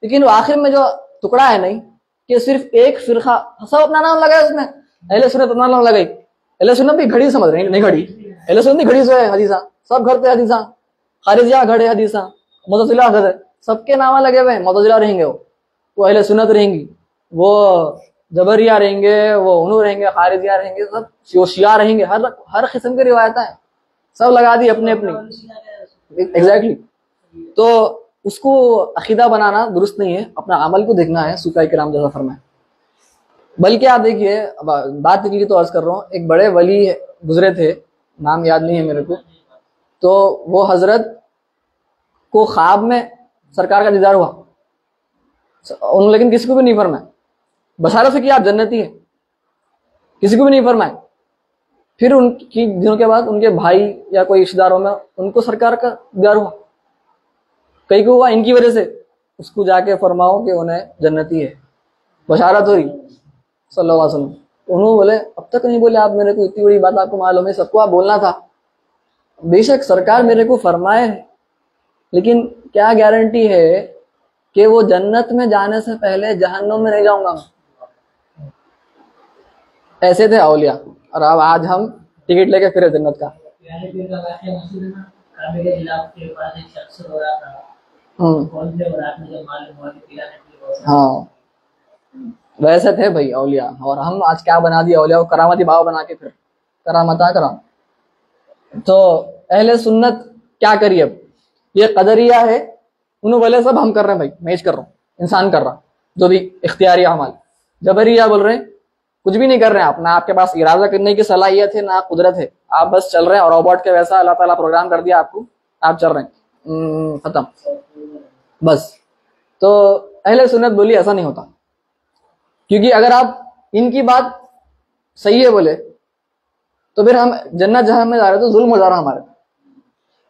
लेकिन वो आखिर में जो टुकड़ा है नहीं कि सिर्फ एक फिरका, सब अपना नाम लगाया उसमें, अहले सुन्नत अपना नाम लगाई। अहले सुन्नत भी घड़ी समझ रहे नहीं, घड़ी अहले सुन्नत घड़ी से है हदीसा, सब घर पे हदीसा, खारिजिया घड़े हदीसा, मुतज़िला घर, सबके नाम लगे हुए हैं। मुतज़िला रहेंगे वो अहले सुन्नत रहेंगी, वो जबरिया रहेंगे, वो उन्हू रहेंगे, खारिजिया रहेंगे, सब शिया रहेंगे, हर किस्म की रिवायत है, सब लगा दी अपने अपनी। एग्जैक्टली। तो उसको अकीदा बनाना दुरुस्त नहीं है, अपना अमल को देखना है, सुकाई किराम जैसा फरमाए। बल्कि आप देखिए, बात के लिए तो अर्ज कर रहा हूँ, एक बड़े वली गुजरे थे, नाम याद नहीं है मेरे को, तो वो हजरत को ख्वाब में सरकार का दीदार हुआ, उन्होंने लेकिन किसी को भी नहीं फरमाया, बशारत से कि आप जन्नती है, किसी को भी नहीं फरमाए। फिर उनकी दिनों के बाद उनके भाई या कोई रिश्तेदारों में उनको सरकार का डर हुआ, कई को हुआ इनकी वजह से, उसको जाके फरमाओ कि उन्हें जन्नती है, बशारत हो रही सल्लल्लाहु अलैहि वसल्लम। उन्होंने बोले अब तक नहीं बोले आप मेरे को, इतनी बड़ी बात आपको मालूम है, सबको आप बोलना था। बेशक सरकार मेरे को फरमाए, लेकिन क्या गारंटी है कि वो जन्नत में जाने से पहले जहन्नुम में नहीं जाऊंगा। ऐसे थे औलिया, और अब आज हम टिकट लेके फिरे जन्नत का। हाँ वैसे थे भाई औलिया, और हम आज क्या बना दिया औलिया को, करामती बाबा बना के फिर करामता कराम। तो अहले सुन्नत क्या करिए, अब ये कदरिया है, उन्होंने बोले सब हम कर रहे हैं भाई, मैं कर रहा हूँ, इंसान कर रहा, जो भी इख्तियारी अमाल। जबरिया बोल रहे हैं कुछ भी नहीं कर रहे हैं आप, ना आपके पास इरादा करने की सलाहियत है ना कुदरत है, आप बस चल रहे हैं, और रोबोट के वैसा अल्लाह ताला प्रोग्राम कर दिया आपको, आप चल रहे हैं, खत्म बस। तो अहले सुन्नत बोली ऐसा नहीं होता, क्योंकि अगर आप इनकी बात सही है बोले तो फिर हम जन्नत जहां में जा रहे तो जुल्म हो जा रहा हमारे,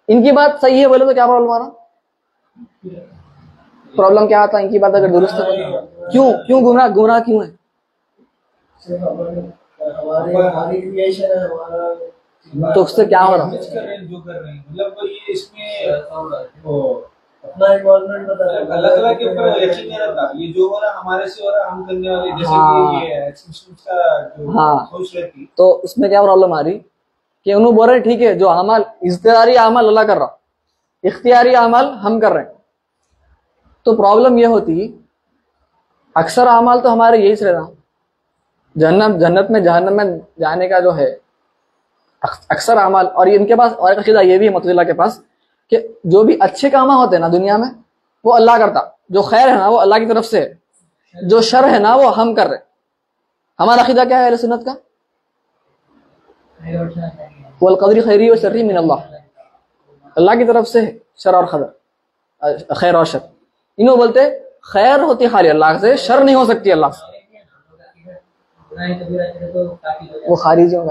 इनकी बात सही है बोले तो क्या प्रॉब्लम आ रहा, प्रॉब्लम क्या आता, इनकी बात अगर दुरुस्त है, क्यों गुमराह क्यों है? तो उससे क्या हो रहा है, जो कर रहे हैं मतलब ये इसमें अपना इन्वॉल्वमेंट बता, अल्लाह ताला के ऊपर यकीन नहीं रहता, ये जो हो रहा हमारे से हो रहा, हम करने वाले, जैसे कि ये का जो सोच रहती। तो उसमें क्या प्रॉब्लम आ रही कि उन्होंने बोल रहे ठीक है, जो अमल इख्तियारी अमल अल्लाह कर रहा, इख्तियारी अमल हम कर रहे हैं। तो प्रॉब्लम ये होती, अक्सर अमल तो हमारे यही से रहना, जन्नत में जहन्नम में जाने का जो है अक्सर अमल। और इनके पास और एक अकीदा ये भी है मुतज़िला के पास कि जो भी अच्छे काम होते हैं ना दुनिया में वो अल्लाह करता, जो खैर है ना वो अल्लाह की तरफ से है, जो शर है ना वो हम कर रहे। हमारा अकीदा क्या है अहले सुन्नत का, वल क़दरी खैरी व शर्री मिन अल्लाह, अल्लाह की तरफ से शर और खैर, खैर और शर। इन्हों बोलते खैर होती खाली अल्लाह से, शर नहीं हो सकती अल्लाह से, वो खारिजियों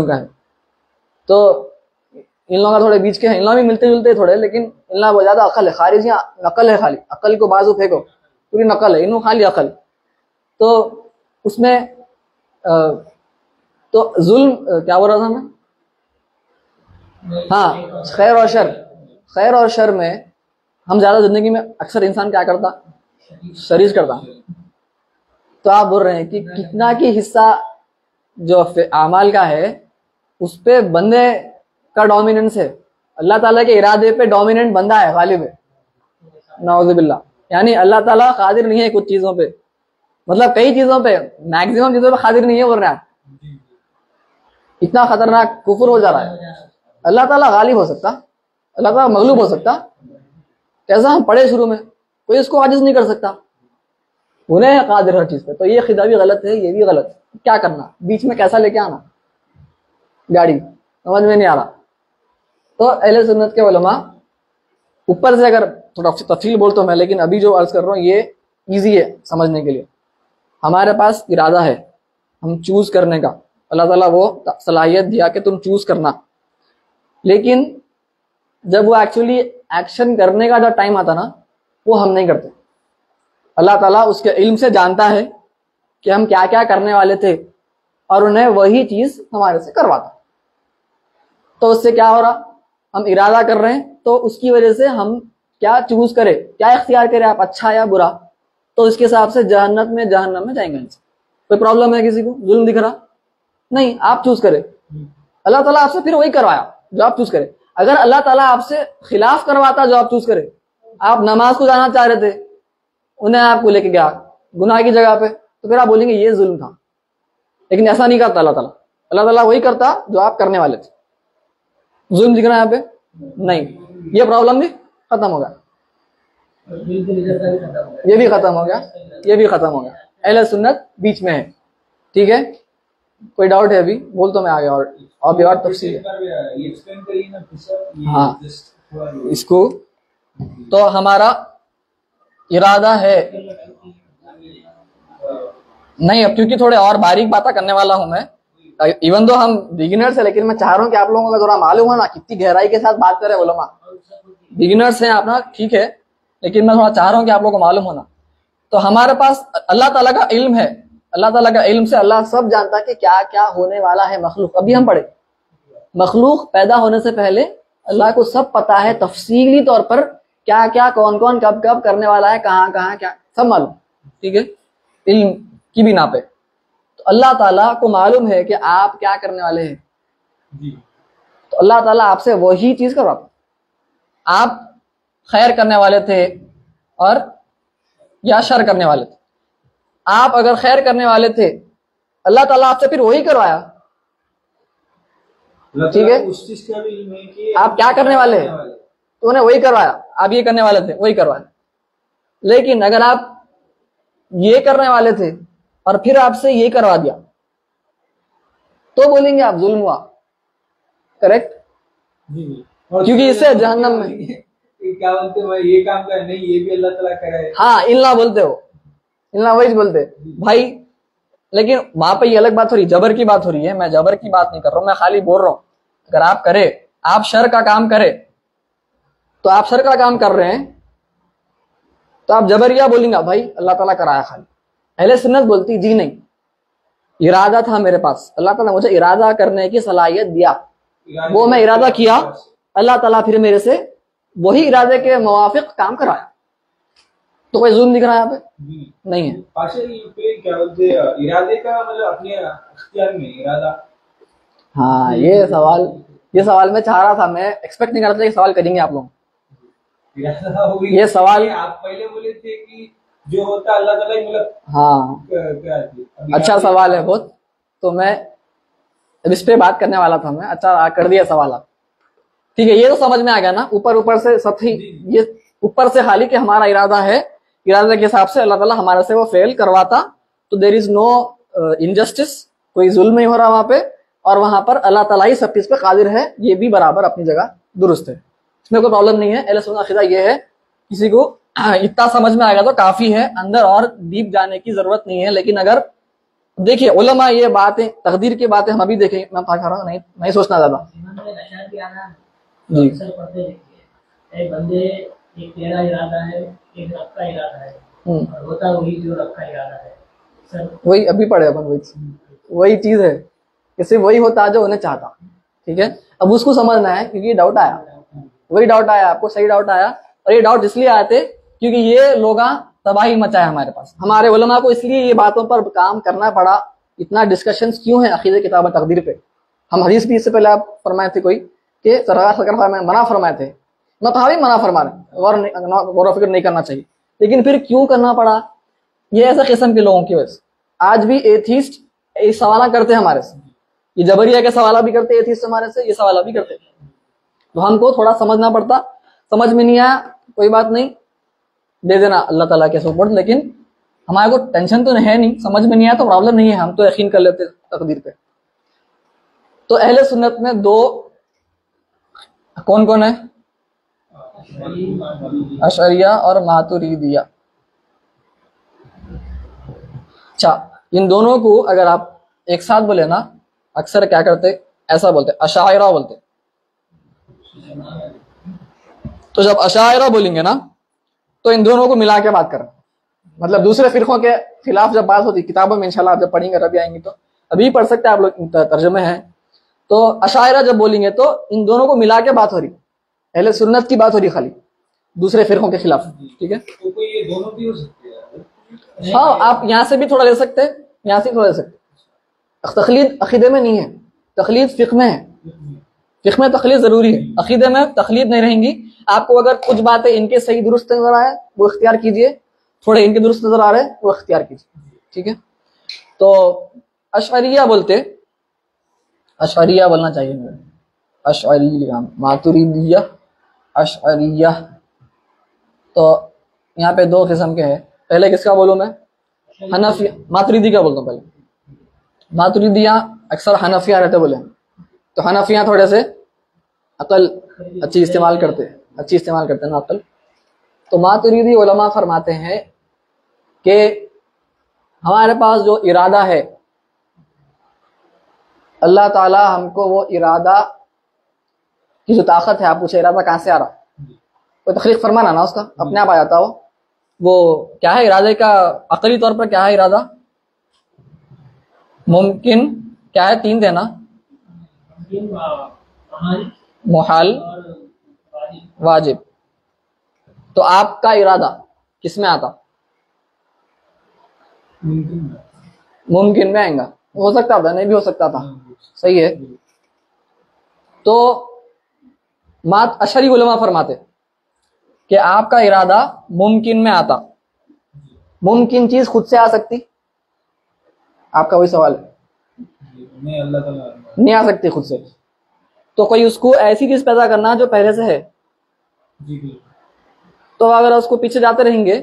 का है। तो इन लोगों का थोड़े बीच के हैं, इन लोग भी मिलते जुलते थोड़े, लेकिन इन लोग बहुत ज्यादा अकल है, खारिजियां नकल है, खाली अकल को बाजू फेंको, पूरी नकल है, इन्हों खाली अकल। तो उसमें तो जुल्म क्या बोल रहा था मैं, हाँ खैर और शर में हम ज्यादा जिंदगी में अक्सर इंसान क्या करता, शरीर करता। तो आप बोल रहे हैं कि कितना की हिस्सा जो अमाल का है उस पे बंदे का डोमिनेंस है, अल्लाह ताला के इरादे पे डोमिनेंट बंदा है, गालिब है, नाउज़ुबिल्लाह। यानी अल्लाह ताला कादिर नहीं है कुछ चीजों पे, मतलब कई चीजों पे, मैक्सिमम चीजों पे कादिर नहीं है बोल रहे हैं आप, इतना खतरनाक कुफर हो जा रहा है। अल्लाह ताला गालिब हो सकता, अल्लाह ताला मगलूब हो सकता, कैसा हम पढ़े शुरू में, कोई इसको आजिज नहीं कर सकता, उन्हें है कादिर हर चीज पे। तो ये खिदा भी गलत है, ये भी गलत है, क्या करना, बीच में कैसा लेके आना गाड़ी, समझ में नहीं आ रहा। तो अहले सुन्नत के उलमा ऊपर से अगर थोड़ा तफसील बोलता हूं मैं, लेकिन अभी जो अर्ज कर रहा हूँ ये इजी है समझने के लिए। हमारे पास इरादा है, हम चूज करने का, अल्लाह ताला वो सलाहियत दिया कि तुम चूज करना, लेकिन जब वो एक्चुअली एक्शन करने का जो टाइम आता ना वो हम नहीं करते। अल्लाह ताला उसके इल्म से जानता है कि हम क्या क्या करने वाले थे और उन्हें वही चीज हमारे से करवाता। तो उससे क्या हो रहा, हम इरादा कर रहे हैं तो उसकी वजह से हम क्या चूज करें, क्या इख्तियार करें आप, अच्छा या बुरा, तो इसके हिसाब से जहन्नम में जाएंगे। कोई प्रॉब्लम है किसी को, जुल्म दिख रहा नहीं, आप चूज करें, अल्लाह ताला आपसे फिर वही करवाया जो आप चूज करें। अगर अल्लाह ताला आपसे खिलाफ करवाता जो आप चूज करें, आप नमाज को जाना चाह रहे थे, उन्हें आपको लेके गया गुनाह की जगह पे, तो फिर आप बोलेंगे ये जुल्म था, लेकिन ऐसा नहीं करता अल्लाह ताला। अल्लाह ताला वही करता जो आप करने वाले थे। जुल्म दिख रहा है यहाँ पे नहीं, ये प्रॉब्लम भी खत्म हो गया, ये भी खत्म हो गया, ये भी खत्म हो गया। अहले सुन्नत बीच में है, ठीक है। कोई डाउट है अभी, बोल तो मैं आगे और भी और तफसील है। हाँ इसको तो हमारा इरादा है नहीं, अब क्योंकि थोड़े और बारीक बातें करने वाला हूं मैं, इवन दो हम बिगिनर्स है, लेकिन मैं चाह रहा हूँ कि आप लोगों का थोड़ा मालूम हो ना कितनी गहराई के साथ बात करें उलमा। बिगिनर्स हैं आप ना, ठीक है, लेकिन मैं थोड़ा चाह रहा हूँ कि आप लोगों को मालूम होना। तो हमारे पास अल्लाह ताला का इल्म है, अल्लाह ताला का इल्म से अल्लाह सब जानता है कि क्या क्या होने वाला है मखलूक। अभी हम पढ़े मखलूक पैदा होने से पहले अल्लाह को सब पता है तफसीली तौर पर, क्या क्या कौन कौन कब कब करने वाला है, कहाँ कहाँ क्या सब मालूम, ठीक है, इल्म की बिना पे। तो अल्लाह ताला को मालूम है कि आप क्या करने वाले हैं, तो अल्लाह ताला आपसे वही चीज करवाता। आप खैर करने वाले थे और या शर करने वाले थे, आप अगर खैर करने वाले थे अल्लाह ताला आपसे फिर वही करवाया, ठीक है। उस चीज का भी इल्म है कि आप क्या करने वाले हैं तो उन्हें वही करवाया, आप ये करने वाले थे वही करवाया। लेकिन अगर आप ये करने वाले थे और फिर आपसे ये करवा दिया तो बोलेंगे आप जुल्म हुआ, करेक्ट, क्योंकि इससे जहन्नम में क्या बोलते हैं, ये काम कर नहीं, ये भी अल्लाह ताला करे। हाँ, इल्ला बोलते हो, इल्ला वही बोलते भाई। लेकिन वहां पर ये अलग बात हो रही, जबर की बात हो रही है, मैं जबर की बात नहीं कर रहा हूं, मैं खाली बोल रहा हूं अगर आप करे, आप शर का काम करे, तो आप शर का काम कर रहे हैं तो आप जबरिया बोलेंगे भाई अल्लाह ताला कराया। खाली अहले सुन्नत बोलती जी नहीं, इरादा था मेरे पास, अल्लाह ताला मुझे इरादा करने की सलाहियत दिया, वो मैं इरादा किया, अल्लाह ताला फिर मेरे से वही इरादे के मुवाफिक काम कराया। तो कोई जुल्म दिख रहा है यहाँ पे नहीं है। क्या बोलते इरादे का मतलब अपने इख्तियार में इरादा। हाँ, ये सवाल मैं चाह रहा था, मैं एक्सपेक्ट नहीं कर रहा था कि सवाल करेंगे आप लोग। ये सवाल आप पहले बोले थे कि जो होता अल्लाह ताला ही, मतलब हाँ अच्छा सवाल है बहुत, तो मैं इस पे बात करने वाला था मैं, अच्छा कर दिया सवाल आप, ठीक है। ये तो समझ में आ गया ना, ऊपर से सतही, ये ऊपर से खाली कि हमारा इरादा है, इरादे के हिसाब से अल्लाह ताला हमारे से वो फेल करवाता, तो देयर इज नो इनजस्टिस, कोई जुल्म नहीं हो रहा वहां पे, और वहां पर अल्लाह ताला ही सब चीज पे कादिर है, ये भी बराबर अपनी जगह दुरुस्त है, इसमें कोई प्रॉब्लम नहीं है। अहले सुन्नत अकीदा ये है, किसी को इतना समझ में आ गया तो काफी है, अंदर और डीप जाने की जरूरत नहीं है। लेकिन अगर देखिए उलमा ये बातें, तकदीर की बातें हम अभी देखें, मैं खा रहा हूँ, नहीं सोचना ज्यादा जी। एक बंदे एक तेरा इरादा है, एक रब का इरादा है, और होता वही जो रब का इरादा है सर, वही अभी पढ़े अपन, वही चीज है कि सिर्फ वही होता जो उन्हें चाहता, ठीक है। अब उसको समझना है क्योंकि डाउट आया, वही डाउट आया आपको, सही डाउट आया, और ये डाउट इसलिए आए थे क्योंकि ये लोग तबाही मचाए हमारे पास, हमारे उलमा को इसलिए ये बातों पर काम करना पड़ा। इतना डिस्कशंस क्यों है अकीदे किताब तकदीर पे? हम हदीस भी इससे पहले आप फरमाए थे कोई कि सरकार मना फरमाए थे, मतहावी मना फरमा रहे, गौर फिक्र नहीं करना चाहिए, लेकिन फिर क्यों करना पड़ा? ये ऐसे किस्म के लोगों की वजह से आज भी एथीस्ट ये सवाल करते हैं हमारे से, ये जबरिया के सवाल भी करते एथीस्ट हमारे से, ये सवाल भी करते। तो हमको थोड़ा समझना पड़ता, समझ में नहीं आया कोई बात नहीं, दे देना अल्लाह ताला के सपोर्ट, लेकिन हमारे को टेंशन तो है नहीं, समझ में नहीं आया तो प्रॉब्लम नहीं है, हम तो यकीन कर लेते तकदीर पे। तो अहले सुन्नत में दो कौन कौन है? अशरिया और मातुरीदिया। अच्छा, इन दोनों को अगर आप एक साथ बोले ना, अक्सर क्या करते, ऐसा बोलते, अशायरा बोलते। तो जब अशायरा बोलेंगे ना तो इन दोनों को मिला के बात करें, मतलब दूसरे फिरकों के खिलाफ जब बात होती किताबों में, इंशाल्लाह आप जब पढ़ेंगे रबी आएंगे तो अभी पढ़ सकते हैं आप लोग, तर्जुमे हैं। तो अशायरा जब बोलेंगे तो इन दोनों को मिला के बात हो रही, अहले सुन्नत की बात हो रही खाली दूसरे फिरकों के खिलाफ, ठीक है। तो कोई ये दोनों भी हो सकते हैं? हाँ, आप यहाँ से भी थोड़ा ले सकते हैं, यहाँ से थोड़ा ले सकते हैं। तकलीद अकीदे में नहीं है, तकलीद फिक्र में है, फिक्र में तकलीद जरूरी है, अकीदे में तकलीद नहीं रहेंगी। आपको अगर कुछ बातें इनके सही दुरुस्त नजर आए वो इख्तियार कीजिए, थोड़े इनके दुरुस्त नजर आ रहे हैं वो इख्तियार कीजिए, ठीक है। तो अशअरिया बोलते, अशअरिया बोलना चाहिए मुझे, अशअरिया, मातुरीदिया, अशअरिया। तो यहाँ पे दो किस्म के हैं, पहले किसका बोलूं मैं? हनफिया, मातुरीदी का बोलता हूँ पहले। मातुरीदिया अक्सर हनफिया रहते बोले, तो हनफिया थोड़े से अकल अच्छी इस्तेमाल करते हैं ना अकल। तो मातुरीदी उलमा फरमाते हैं कि हमारे पास जो इरादा है अल्लाह ताला हमको वो इरादा की जो ताकत है, आप पूछे इरादा कहाँ से आ रहा, कोई तखलीक फरमाना ना उसका, अपने आप आ जाता हो। वो क्या है इरादे का अकली तौर पर, क्या है इरादा? मुमकिन क्या है, 3 थे ना, मुहाल, वाजिब। तो आपका इरादा किस में आता? मुमकिन में आएगा। हो सकता था, नहीं भी हो सकता था, सही है। तो मात अशरी उलमा फरमाते कि आपका इरादा मुमकिन में आता। मुमकिन चीज खुद से आ सकती? आपका वही सवाल है, नहीं आ सकती खुद से। तो कोई उसको ऐसी चीज पैदा करना जो पहले से है, तो अगर उसको पीछे जाते रहेंगे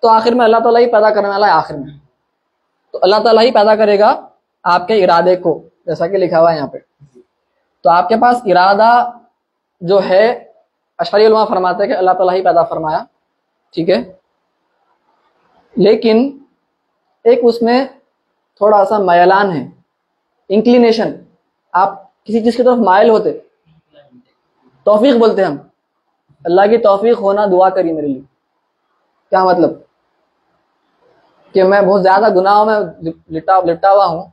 तो आखिर में अल्लाह ताला ही पैदा करने वाला है। आखिर में तो अल्लाह ताला ही पैदा करेगा आपके इरादे को, जैसा कि लिखा हुआ है यहाँ पे। तो आपके पास इरादा जो है, अशरी उलमा फरमाते हैं कि अल्लाह ताला ही पैदा फरमाया, ठीक है। लेकिन एक उसमें थोड़ा सा मयलान है, इंक्लिनेशन। आप किसी चीज की तरफ मायल होते, तौफीक बोलते हैं हम, अल्लाह की तौफीक होना, दुआ करी मेरे लिए। क्या मतलब? कि मैं बहुत ज्यादा गुनाहों में लिपटा हुआ हूँ,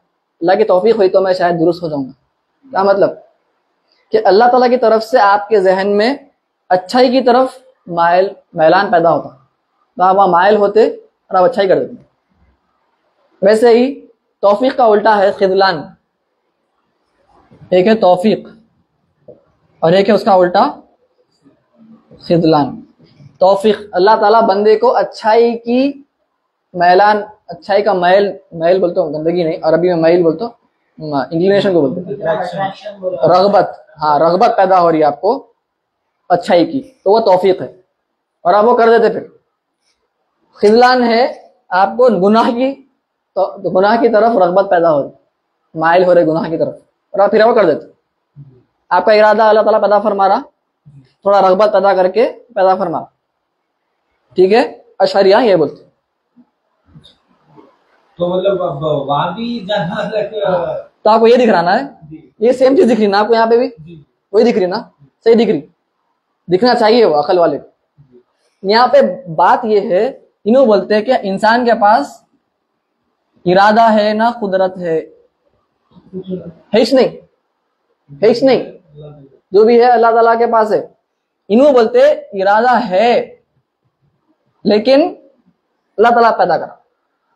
अल्लाह की तौफीक हुई तो मैं शायद दुरुस्त हो जाऊंगा। क्या मतलब? कि अल्लाह ताला की तरफ से आपके जहन में अच्छाई की तरफ मैलान पैदा होता, तो आप वहां मायल होते और आप अच्छाई कर देते। वैसे ही तौफीक का उल्टा है खिदलान। एक है तौफीक और एक है उसका उल्टा खिदलान। तौफीक, अल्लाह ताला बंदे को अच्छाई की मैलान, अच्छाई का मैल बोलते हो, गंदगी नहीं, अरबी में मैल बोलते हो, इंक्लिनेशन को बोलते हैं, रगबत। हाँ, रगबत पैदा हो रही है आपको अच्छाई की, तो वो तौफीक है और आप वो कर देते। फिर खिदलान है आपको गुनाह की, तो गुनाह की तरफ रगबत पैदा हो रही, माइल हो रहे गुनाह की तरफ, और आप फिर वो कर देते। आपका इरादा अल्लाह ताला पैदा फरमा रहा, थोड़ा रगबत पैदा करके पैदा फरमा रहा, ठीक है। अशरिया ये बोलते। तो मतलब वहां भी जाना, तो आपको ये दिख रहा ना है, ये सेम चीज दिख रही ना आपको, यहाँ पे भी वही दिख रही ना, सही दिख रही, दिखना चाहिए वो अकल वाले को। यहाँ पे बात ये है, इन्हों बोलते हैं कि इंसान के पास इरादा है ना कुदरत है हिच नहीं, हिच नहीं, जो भी है अल्लाह ताला के पास है। इन्हों बोलते इरादा है लेकिन अल्लाह ताला पैदा करा,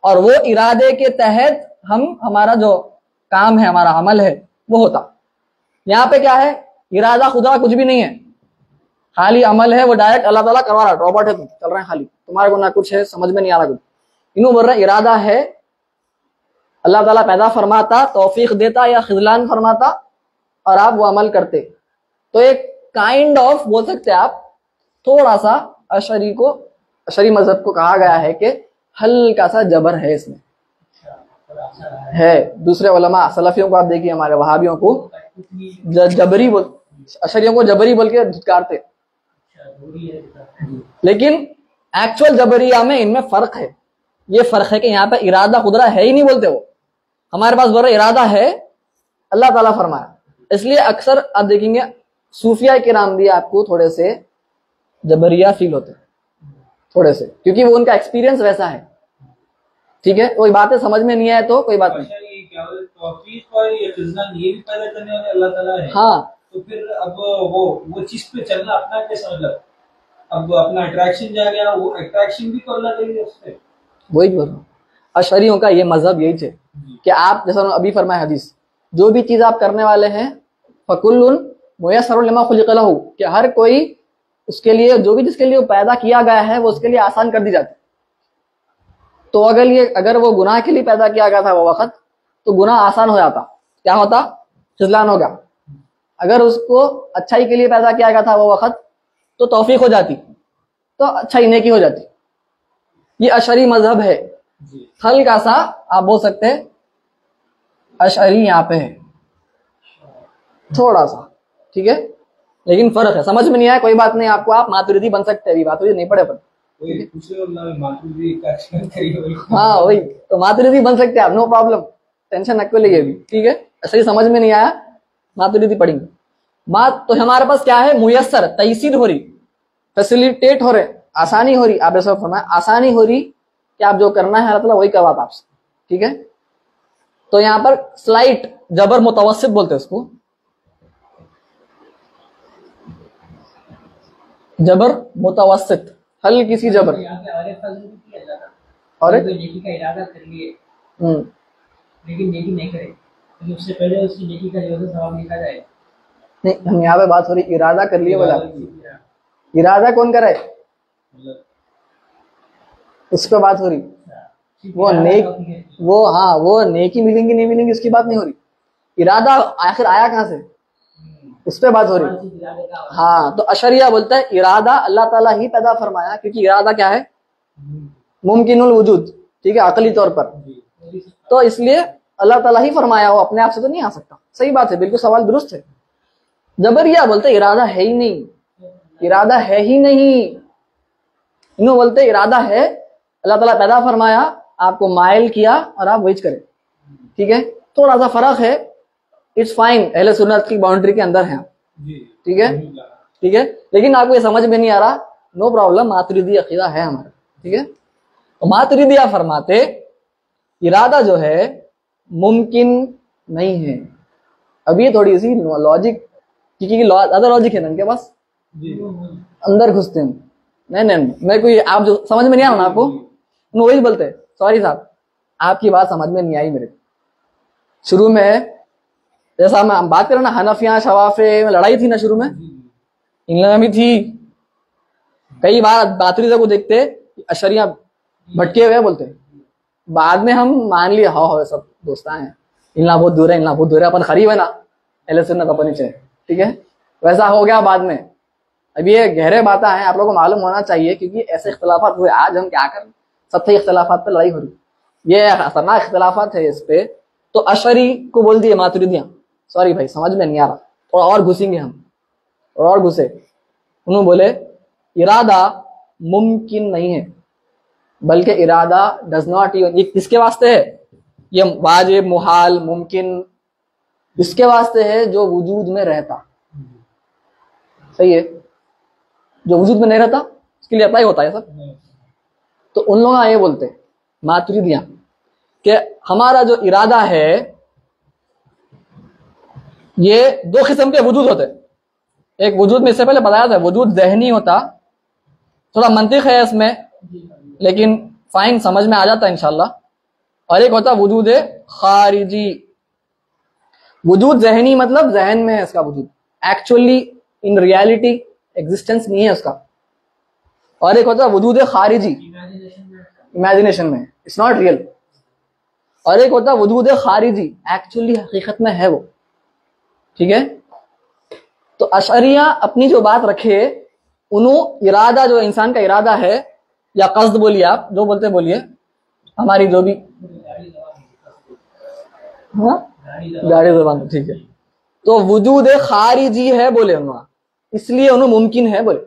और वो इरादे के तहत हमारा जो काम है, हमारा अमल है वो होता। यहाँ पे क्या है, इरादा खुदा कुछ भी नहीं है, खाली अमल है, वो डायरेक्ट अल्लाह ताला करवा रहा है। रॉबोट है तुम, चल रहे हैं खाली, तुम्हारे को ना कुछ है, समझ में नहीं आ रहा कुछ। इन्हों बोल रहे हैं इरादा है, अल्लाह ताला पैदा फरमाता, तौफीक देता या खिजलान फरमाता, और आप वो अमल करते। तो एक काइंड ऑफ बोल सकते हैं आप, थोड़ा सा अशरी मजहब को कहा गया है कि हल्का सा जबर है इसमें, है। दूसरे उलमा सलफियों को आप देखिए, हमारे वहाबियों को जबरी बोल, अशरियों को जबरी बोल के धुतकारते, लेकिन एक्चुअल जबरिया में इनमें फर्क है। ये फर्क है कि यहाँ पे इरादा खुदरा है ही नहीं बोलते वो, हमारे पास बोल रहे इरादा है, अल्लाह ताला फरमाया। इसलिए अक्सर आप देखेंगे सूफिया किराम भी आपको थोड़े से जबरिया फील होते हैं, थोड़े से, क्योंकि वो उनका एक्सपीरियंस वैसा है, ठीक है। कोई बातें समझ में नहीं आए तो कोई बात नहीं। ये भी पैदा करने वाले अल्लाह ताला है। हाँ, तो फिर अब वो चीज पे चलना अपना कैसा, मतलब अब अपना अट्रैक्शन जा गया, वो अट्रैक्शन भी तो अल्लाह करेगा उससे। वही बोल रहा हूँ, अशरियों का ये मजहब यही थे कि आप जैसा अभी फरमाया हदीस, जो भी चीज आप करने वाले हैं, फकुल्लुन मुयस्सरुन लिमा खुलिक़ लहू, कि हर कोई उसके लिए, जो भी जिसके लिए पैदा किया गया है वो उसके लिए आसान कर दी जाती। तो अगर वो गुनाह के लिए पैदा किया गया था वो वक्त, तो गुनाह आसान हो जाता, क्या होता, खिजलान हो गया। अगर उसको अच्छाई के लिए पैदा किया गया था वो वक्त, तो तौफीक हो जाती, तो अच्छाई नेकी हो जाती। ये अशरी मजहब है, हल्का सा आप बोल सकते हैं अशरी यहाँ पे है थोड़ा सा, ठीक है, लेकिन फर्क है। समझ में नहीं आया कोई बात नहीं, आपको आप मातुरिदी बन सकते हैं, अभी मातुरिदी नहीं पढ़े पर, हाँ वही, तो मातुरिदी बन सकते हैं आप, नो प्रॉब्लम, टेंशन रखो लिए अभी, ठीक है। ऐसे ही समझ में नहीं आया, मातुरिदी पढ़ेंगे। बात तो हमारे पास क्या है, मुयस्सर, तयसीर हो रही, फैसिलिटेट हो रहे, आसानी हो रही। आप ऐसा फरमाया, आसानी हो रही कि आप जो करना है अल्लाह ताला वही करवाता आपसे, ठीक है। तो यहाँ पर स्लाइट जबर मुतवस्सित बोलते हैं उसको, जबर मुतवस्सित, हल्की सी जबर। और नेकी का इरादा कर लिए लेकिन नेकी नहीं करे तो उससे पहले उसकी नेकी का जो सवाब लिखा जाए। नहीं, हम यहाँ पे बात हो रही इरादा कर लिए बोला, इरादा कौन करे उस पर बात हो रही। वो नेकी मिलेंगी नहीं मिलेंगी उसकी बात नहीं हो रही, इरादा आखिर आया कहाँ से उस पर बात हो रही। हाँ, तो अशरिया बोलता है इरादा अल्लाह ताला ही पैदा फरमाया, क्योंकि इरादा क्या है, मुमकिनुल वजूद, ठीक है, अकली तौर पर। तो इसलिए अल्लाह ताला ही फरमाया, वो अपने आप से तो नहीं आ सकता। सही बात है, बिल्कुल सवाल दुरुस्त है। जबरिया बोलते इरादा है ही नहीं, इरादा है ही नहीं। इन्हों बोलते इरादा है, अल्लाह ताला पैदा फरमाया, आपको माइल किया और आप वही करें, ठीक है। थोड़ा सा फर्क है, इट्स फाइन, अहले सुन्नत की बाउंड्री के अंदर है, ठीक है, ठीक है। लेकिन आपको ये समझ में नहीं आ रहा, नो प्रॉब्लम, मातुरिदी अकीदा है हमारा, ठीक है। तो मातुरिदिया फरमाते इरादा जो है मुमकिन नहीं है। अब ये थोड़ी सी लॉजिक, क्योंकि ज्यादा लॉजिक है ना इनके पास, अंदर घुसते हैं। नहीं, मैं कोई, आप जो समझ में नहीं आ रहा ना आपको, वही बोलते सॉरी साहब आपकी बात समझ में नहीं आई मेरे। शुरू में जैसा हम बात करें ना, हनफिया शवाफे में लड़ाई थी ना शुरू में, इंग्लैंड में भी थी। कई बार मातुरिदी को देखते अशरिया भटके हुए बोलते, बाद में हम मान लिए हाँ सब दोस्तान हैं, इनला बहुत दूर है, इनला बहुत दूर है, अपन खरीब है ना, अहले सुन्नत अपन नीचे, ठीक है। वैसा हो गया बाद में। अब ये गहरे बातें हैं, आप लोगों को मालूम होना चाहिए, क्योंकि ऐसे इख्तलाफात हुए। आज हम क्या करें, सत्य इख्तलाफात पर लड़ाई हो रही, ये खतरनाक इख्तलाफात है इस पे। तो अशरी को बोल दिए मातुरिदियां, सॉरी भाई समझ में नहीं आ रहा, थोड़ा और घुसेंगे हम, और घुसे। उन्होंने बोले इरादा मुमकिन नहीं है, बल्कि इरादा डज नॉट इवन, ये किसके वास्ते है, ये वाजिब मुहाल मुमकिन इसके वास्ते है जो वजूद में रहता, सही है, जो वजूद में नहीं रहता उसके लिए अप्लाई होता है सब। तो उन लोग ये बोलते मातुरिदियां कि हमारा जो इरादा है ये दो किस्म के वजूद होते। एक वजूद में इससे पहले बताया था, वजूद ज़हनी होता, थोड़ा मंतिक है इसमें लेकिन फाइन समझ में आ जाता है इंशाल्लाह। और एक होता वजूद खारिजी। वजूद ज़हनी मतलब जहन में है इसका वजूद, एक्चुअली इन रियलिटी एग्जिस्टेंस नहीं है उसका। और एक होता वजूद खारिजी, इमेजिनेशन में, इट्स नॉट रियल। और एक होता वजूद खारिजी, एक्चुअली हकीकत में है वो, ठीक है। तो अशरिया अपनी जो बात रखे, उन्होंने इरादा जो इंसान का इरादा है या कस्द बोलिए, आप जो बोलते बोलिए, हमारी जो भी हाँ गाड़ी जबान, ठीक है। तो वजूद खारिजी है बोले उन्होंने, इसलिए उन्हें मुमकिन है बोले।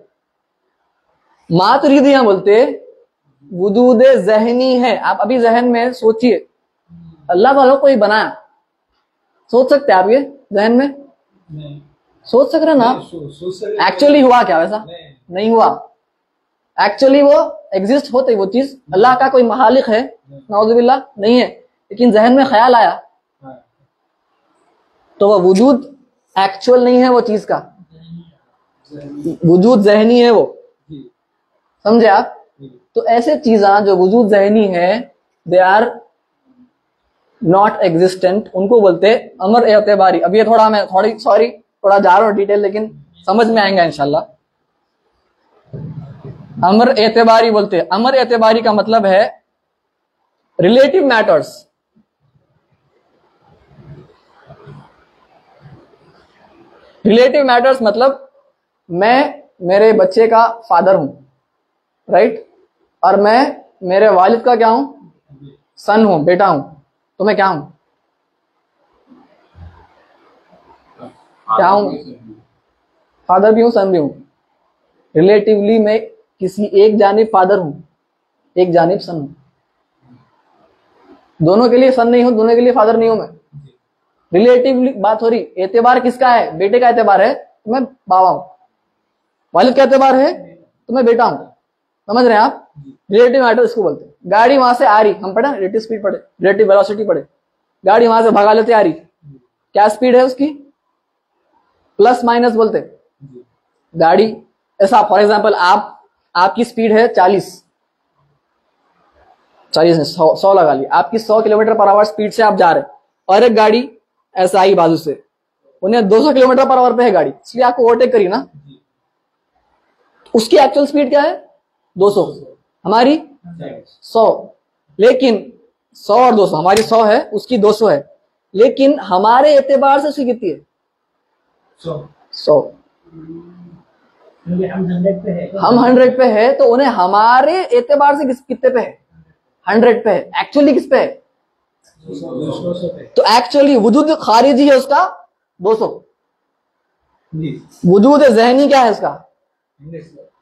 मातुरिदियां बोलते वजूद ज़हनी है। आप अभी जहन में सोचिए, अल्लाह वालों कोई बनाया, सोच सकते हैं आप ये जहन में? नहीं सोच सक रहे ना आप? एक्चुअली हुआ क्या वैसा? नहीं हुआ। एक्चुअली वो एग्जिस्ट होते वो चीज, अल्लाह का कोई मालिक है नाउजुबिल्लाह नहीं है, लेकिन जहन में ख्याल आया तो वह वजूद एक्चुअल नहीं है वो चीज का, वजूद ज़हनी है वो, समझे आप? तो ऐसे चीजें जो वजूद ज़हनी है दे आर नॉट एग्जिस्टेंट, उनको बोलते अमर एतबारी। अब ये थोड़ा मैं थोड़ा जा रहा हूँ डिटेल, लेकिन समझ में आएंगा इंशाल्लाह। अमर एतबारी बोलते, अमर एतबारी का मतलब है रिलेटिव मैटर्स। रिलेटिव मैटर्स मतलब मैं मेरे बच्चे का फादर हूं, राइट, और मैं मेरे वालिद का क्या हूं? सन हूं, बेटा हूं। तो मैं क्या हूं? क्या हूं? फादर भी हूं, सन भी हूं। रिलेटिवली मैं किसी एक जानिब फादर हूं, एक जानिब सन हूं। दोनों के लिए सन नहीं हूं, दोनों के लिए फादर नहीं हूं मैं, रिलेटिवली बात हो रही, एतबार किसका है? बेटे का एतबार है तो मैं बाबा हूं, वालिद का एतबार है तो मैं बेटा हूं। समझ रहे हैं आप? रिलेटिव मैटर इसको बोलते हैं। गाड़ी वहां से आ रही, हम पढ़े रिलेटिव स्पीड पढ़े, रिलेटिव वेलोसिटी पढ़े, गाड़ी वहां से भगा लेते आ रही, क्या स्पीड है उसकी? प्लस माइनस बोलते हैं। गाड़ी ऐसा फॉर एग्जांपल आपकी स्पीड है 40 नहीं 100 लगा ली, आपकी 100 किलोमीटर पर आवर स्पीड से आप जा रहे, और एक गाड़ी ऐसा आई बाजू से, उन्हें 200 किलोमीटर पर आवर पे है गाड़ी, इसलिए आपको ओवरटेक करी ना, उसकी एक्चुअल स्पीड क्या है? 200, हमारी 100, लेकिन 100 और 200, हमारी 100 है उसकी 200 है, लेकिन हमारे एतबार से उसकी कितनी है? 100। हम 100 पे है तो उन्हें हमारे एतबार से कितने पे है? 100 पे है। एक्चुअली किस पे है? 200 पे। तो एक्चुअली वजूद खारिजी है उसका 200, वजूद जहनी क्या है उसका?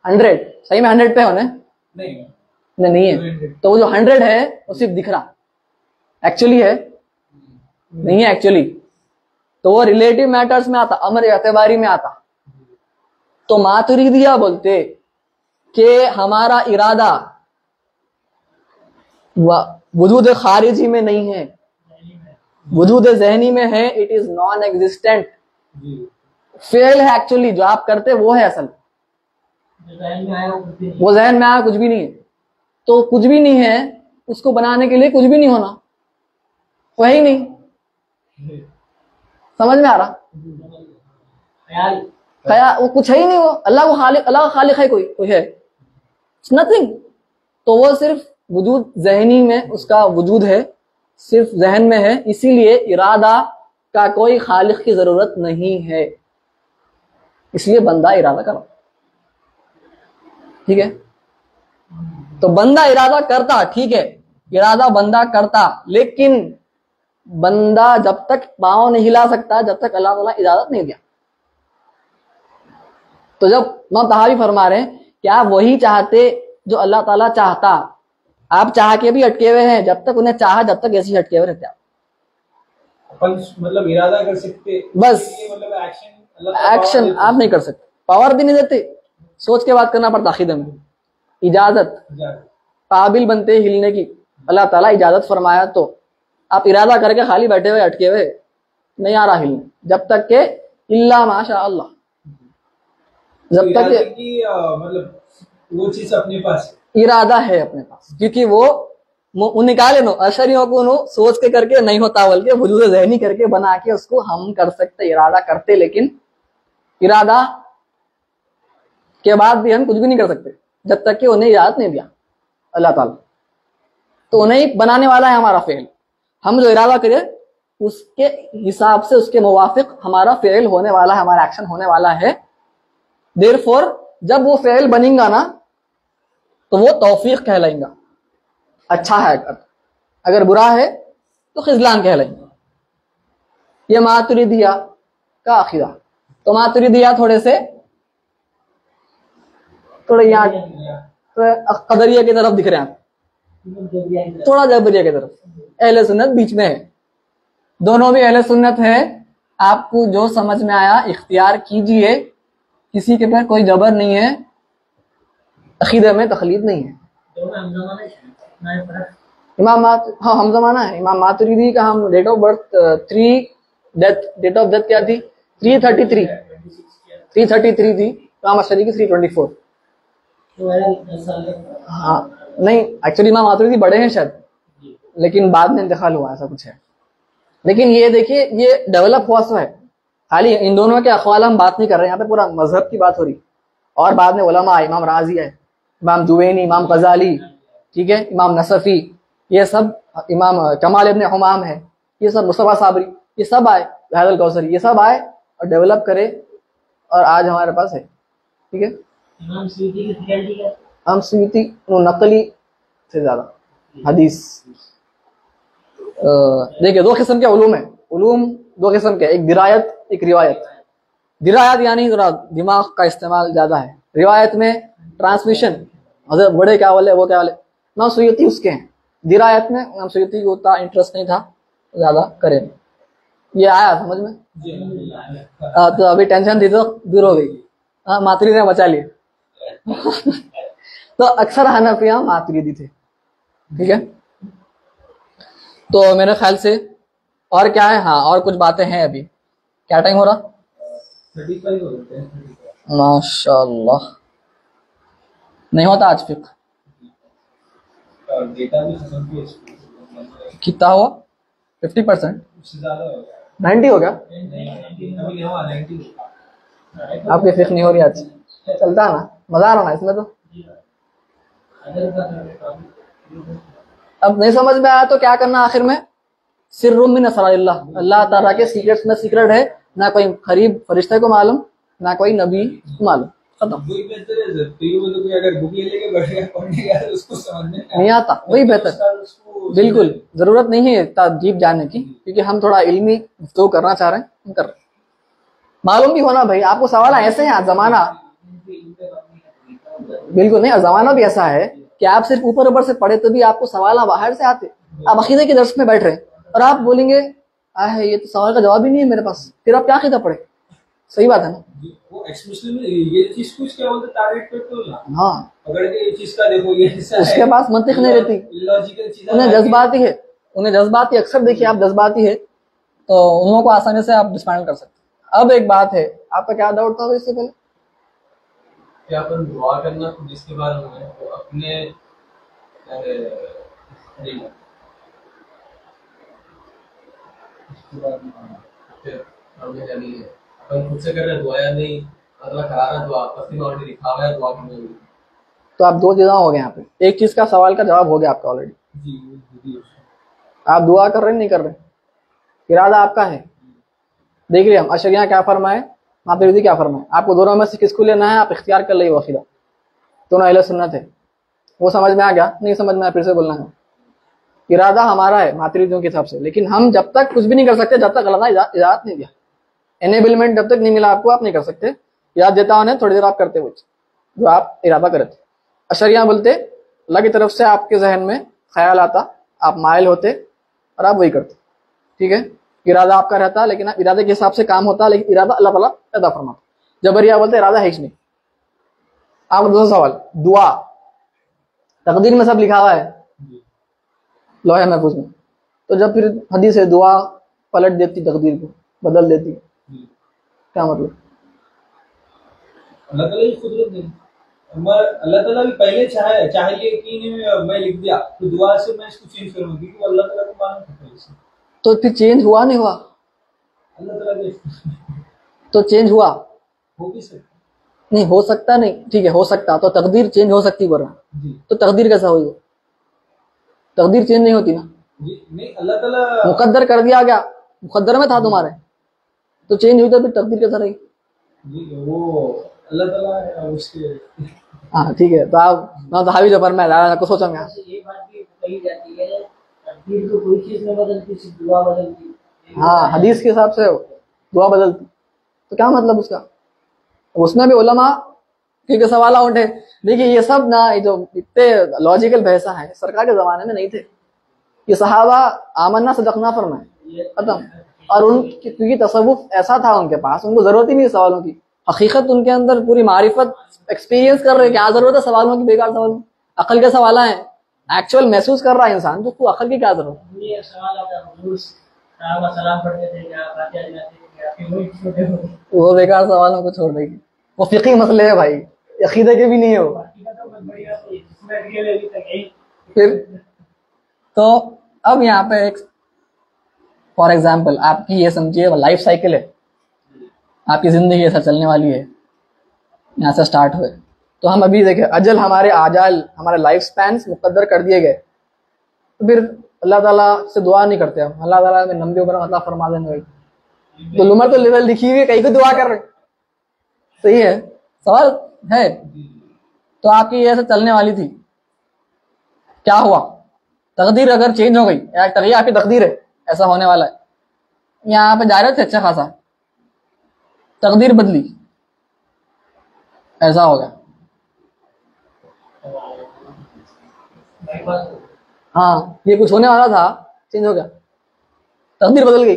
100। सही में 100 पे है उन्हें? नहीं है। तो वो जो 100 है वो सिर्फ दिख रहा, एक्चुअली है नहीं है एक्चुअली। तो वो रिलेटिव मैटर्स में आता, अमर एतबारी में आता। तो मातुरीदिया बोलते कि हमारा इरादा वजूद खारिजी में नहीं है, वजूद जहनी में है, it is non existent. Fail है एक्चुअली, जो आप करते वो है असल, वो जहन में आया कुछ भी नहीं है। तो कुछ भी नहीं है, उसको बनाने के लिए कुछ भी नहीं होना, वही नहीं। समझ में आ रहा? ख्याल वो कुछ है ही नहीं, वो अल्लाह को खालिक, अल्लाह का खालिक है कोई है? It's nothing. तो वो सिर्फ वजूद जहनी में उसका वजूद है, सिर्फ जहन में है, इसीलिए इरादा का कोई खालिक की जरूरत नहीं है, इसलिए बंदा इरादा करो। ठीक है? तो बंदा इरादा करता, ठीक है, इरादा बंदा करता, लेकिन बंदा जब तक पांव नहीं हिला सकता जब तक अल्लाह ताला इजाजत नहीं दिया। तो जब इमाम तहावी फरमा रहे हैं कि आप वही चाहते जो अल्लाह ताला चाहता, आप चाह के भी अटके हुए हैं, जब तक उन्हें चाहा जब तक ऐसे ही अटके हुए रहते आप। मतलब इरादा कर सकते बस, मतलब एक्शन आप नहीं कर सकते, पावर भी नहीं देते, सोच के बात करना पड़ता आखिर में। इजाजत काबिल बनते हिलने की, अल्लाह ताला इजाजत फरमाया तो आप इरादा करके खाली बैठे हुए अटके हुए नहीं आ रहा हिलने, जब तक के इल्ला माशा अल्लाह, जब तक मतलब वो चीज अपने पास इरादा है अपने पास, क्योंकि वो निकाले नो अशरियों को नो सोच के करके नहीं होता, बल्कि वजूद ज़हनी करके बना के उसको हम कर सकते, इरादा करते, लेकिन इरादा के बाद भी हम कुछ भी नहीं कर सकते जब तक कि उन्हें इजाजत नहीं दिया अल्लाह ताला। तो उन्हें ही बनाने वाला है हमारा फेल, हम जो इरादा करें उसके हिसाब से, उसके मुवाफिक हमारा फेल होने वाला है, हमारा एक्शन होने वाला है। देयरफॉर जब वो फेल बनेगा ना तो वो तौफीक कहलाएगा, अच्छा है, अगर बुरा है तो खिजलान कहलाएगा। ये मातुरीदिया का अकीदा। तो मातुरीदिया थोड़े यहाँ कदरिया की तरफ दिख रहे हैं, थोड़ा जबरिया की तरफ, अहले सुन्नत बीच में है, दोनों भी अहले सुन्नत है। आपको जो समझ में आया इख्तियार कीजिए, किसी के पर कोई जबर नहीं है, अकीदे में तखलीद नहीं है। हाँ हम जमाना है। इमाम मातुरीदी का हम date of birth 3 date of death क्या थी? 333 थी, इमाम अशरी की 324। हाँ नहीं, एक्चुअली इमाम मातुरीदी बड़े हैं शायद, लेकिन बाद में इंतकाल हुआ, ऐसा कुछ है। लेकिन ये देखिए, ये डेवलप हुआ सो है, खाली इन दोनों के अखवाल हम बात नहीं कर रहे, यहाँ पे पूरा मजहब की बात हो रही। और बाद में उलमा, इमाम राजी है, इमाम जुवैनी, इमाम गजाली, ठीक है, इमाम नसफी, ये सब, इमाम कमाल इब्न हुमाम है, ये सब, मुस्तफा साबरी, ये सब आए, हैदल कौसरी, ये सब आए और डेवलप करे, और आज हमारे पास है। ठीक है, इमाम सुयूती नकली से ज्यादा हदीस। देखिए, दो किस्म के उलूम है, उलूम दो किस्म के, एक दिरायत, एक रिवायत। दिरायत यानी थोड़ा दिमाग का इस्तेमाल ज्यादा है, रिवायत में ट्रांसमिशन, हज़रत बड़े क्या वाले वो क्या वाले, इमाम सुयूती उसके हैं। दिरायत में इमाम सुयूती को उतना इंटरेस्ट नहीं था ज्यादा करें। ये आया समझ में? तो अभी टेंशन थी तो दूर हो गई। हाँ, मातृ ने बचा लिया। तो अक्सर हनफिया मातृदी थे, ठीक है। तो मेरे ख्याल से और क्या है, हाँ और कुछ बातें हैं अभी। क्या टाइम हो रहा? 35 हो जाते हैं। माशाल्लाह, नहीं होता आज फिर। डेटा भी खत्म किया, कितना हुआ? 50%? उससे ज्यादा हो गया। 90 हो गया? अभी हुआ 90। आपकी फिक्र नहीं हो रही आज? चलता है ना, मजा आ रहा ना इसमें तो। अब नहीं समझ में आया तो क्या करना आखिर में? सिर्रुम मिन असरारिल्लाह, अल्लाह ताला के सीक्रेट्स में सीक्रेट है, ना कोई करीब फरिश्ते को मालूम, ना कोई नबी को मालूम। खत्म। वही बेहतर है सर। तो ये बोलो कोई अगर बुक ले लेके बैठ गया पढ़ने गया तो उसको समझ में नहीं आता, वही बेहतर। बिल्कुल जरूरत नहीं है ताजीब जानने की, क्योंकि हम थोड़ा इल्मी गुफ्तगू करना चाह रहे हैं, हम कर रहे हैं। मालूम भी होना भाई, आपको सवाल ऐसे हैं, जमाना बिल्कुल नहीं, जमाना भी ऐसा है कि आप सिर्फ ऊपर ऊपर से पढ़े तो भी आपको सवाल बाहर से आते। आप अकीदे के दर्स में बैठ रहे हैं और आप बोलेंगे आहे ये तो सवाल का जवाब ही नहीं है मेरे पास, फिर आप क्या अकीदा पढ़े? सही बात है ना? वो एक्सप्रेशन में ये चीज कुछ क्या बोलते टारगेट पे तो ना। हाँ, अगर ये चीज का देखो ये उसके पास मंतिक नहीं रहती, लॉजिकल चीज उन्हें जज्बाती है, उन्हें जज्बाती, अक्सर देखिए आप जज्बाती है तो उन लोगों को आसानी से आप डिस्माइंड कर सकते हैं। अब एक बात है, आपका क्या डाउट था इससे पहले? क्या अपन दुआ करना जिसके बाद हमें तो अपने अपन खुद से कर रहे दुआ या नहीं, अल्लाह करा रहा दुआ पत्नी ऑलरेडी दिखा रहा है दुआ करने में। तो आप दो चीज़ें हो गए यहाँ पे। एक चीज का सवाल का जवाब हो गया आपका ऑलरेडी, जी। आप दुआ कर रहे नहीं कर रहे, इरादा आपका है। देख रहे हम अशरिया क्या फरमाए, मातुरिदी क्या फरमाए, आपको दोनों में से किसको लेना है आप इख्तियार कर लीजिए। वकीला दोनों अहले सुन्नत है, वो समझ में आ गया? नहीं समझ में आया फिर से बोलना है। इरादा हमारा है मातुरिदियों के हिसाब से, लेकिन हम जब तक कुछ भी नहीं कर सकते जब तक अल्लाह इजाजत नहीं दिया, एनेबलमेंट जब तक नहीं मिला आपको, आप नहीं कर सकते। याद देता उन्हें थोड़ी देर आप करते हुए जो आप इरादा करे थे। अशरिया बोलते अल्लाह की तरफ से आपके जहन में ख्याल आता, आप माइल होते और आप वही करते, ठीक है। इरादा आपका रहता, लेकिन आप इरादे के हिसाब से काम होता, लेकिन इरादा अल्लाह ताला पैदा फरमाता। जबरिया बोलते इरादा है ही नहीं। आपका दूसरा सवाल, दुआ तकदीर में सब लिखा हुआ है लोहे महफूज में, तो जब फिर हदीस है दुआ पलट देती तकदीर को, बदल देती, क्या मतलब? अल्लाह ताला की कुदरत नहीं, अल्लाह ताला भी पहले चाहे कि मैं लिख दिया तो दुआ से मैं इसको चेंज करूंगा, क्योंकि अल्लाह ताला को मालूम था पहले से। तो फिर चेंज हुआ नहीं हुआ? अल्लाह ताला के तो चेंज हुआ हो भी सकता नहीं, हो सकता नहीं, ठीक है हो सकता, तो तकदीर चेंज हो सकती बोल रहा। जी तो तकदीर कैसा हुई? तकदीर चेंज नहीं होती ना, जी। नहीं, अल्लाह ताला मुकद्दर कर दिया गया, मुकद्दर में था तुम्हारे, तो चेंज हुई तो फिर तकदीर कैसा रही? जी वो अल्लाह ताला है उसके। हाँ ठीक है, तो आप ना तो हावी जफर में को सोचोगे ये बात भी कही जाती है तकदीर को कोई चीज में बदलती, सिर्फ दुआ बदलती। हाँ, हदीस के हिसाब से दुआ बदलती, तो क्या मतलब उसका? उसमें भी उलमा क्योंकि सवाल उठे। देखिए ये सब ना, ये जो इतने लॉजिकल बहसा है सरकार के जमाने में नहीं थे। ये सहाबा आमन्ना सदकना फरमाए खत्म, और क्योंकि तसव्वुफ ऐसा था उनके पास, उनको जरूरत ही नहीं सवालों की। हकीकत उनके अंदर पूरी मारिफत एक्सपीरियंस कर रहे, क्या जरूरत है सवालों की, बेकार सवाल, अकल के सवाल है, एक्चुअल महसूस कर रहा है इंसान, तो अकल की क्या जरूरत? ये सवाल सलाम पढ़ते थे क्या, फातिहा दिलाते थे क्या, फिर वही छोटे हो वो बेकार सवालों को छोड़ देगी, वो फिकी मसले है भाई, अकीदे के भी नहीं है वो। फिर तो अब यहाँ पे एक फॉर एग्जाम्पल आपकी ये समझिए लाइफ साइकिल है, आपकी जिंदगी ऐसा चलने वाली है, यहाँ से स्टार्ट हुए। तो हम अभी देखें अजल हमारे आजाल हमारे लाइफ स्पैन मुकद्दर कर दिए गए, तो फिर अल्लाह ताला से दुआ नहीं करते हम, अल्लाह ताला में लंबी उम्र अता फरमा देंगे भाई, तो उम्र तो लेवल लिखी हुई है, कहीं को दुआ कर रहे, सही है सवाल है। तो आपकी ये ऐसे चलने वाली थी, क्या हुआ? तकदीर अगर चेंज हो गई, ये आपकी तकदीर है ऐसा होने वाला है, यहाँ पे जा रहे थे अच्छा खासा, तकदीर बदली, ऐसा हो गया, हाँ ये कुछ होने वाला था, चेंज हो गया, तकदीर बदल गई,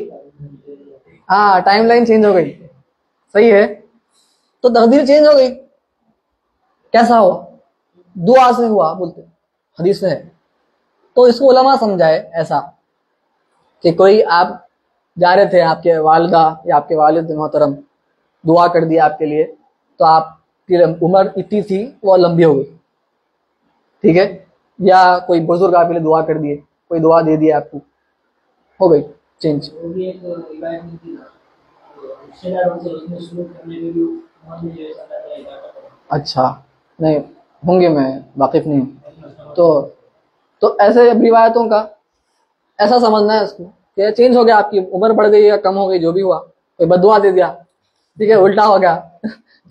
हाँ, टाइमलाइन चेंज हो गई, सही है। तो तकदीर चेंज हो गई, कैसा हुआ? दुआ से हुआ बोलते, हदीस में है। तो इसको उलमा समझाए ऐसा कि कोई आप जा रहे थे, आपके वालिदा या आपके वालिद मोहतरम दुआ कर दिया आपके लिए, तो आपकी उम्र इतनी थी वो लंबी हो गई, ठीक है। या कोई बुजुर्ग आपके लिए दुआ कर दिए, कोई दुआ दे दिया आपको, हो गई चेंज। अच्छा, नहीं होंगे, मैं वाकिफ नहीं हूँ। तो ऐसे रिवायतों का ऐसा समझना है इसको कि चेंज हो गया, आपकी उम्र बढ़ गई या कम हो गई, जो भी हुआ, कोई बददुआ दे दिया, ठीक है, उल्टा हो गया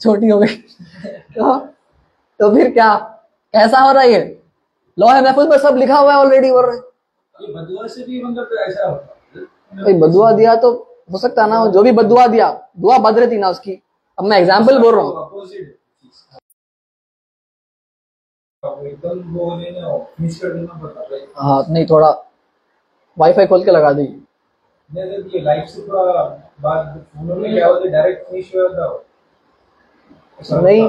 छोटी हो गई तो फिर क्या, कैसा हो रहा है? ये लौह महफूज पर सब लिखा हुआ है ऑलरेडी। बोल रहे बदुआ से भी मतलब ऐसा होता है, भाई बदुआ दिया तो हो सकता है ना, जो भी बदुआ दिया, दुआ बद रही थी ना उसकी। अब मैं एग्जाम्पल बोल रहा हूँ। हाँ, नहीं, थोड़ा वाईफाई खोल के लगा दी। नहीं,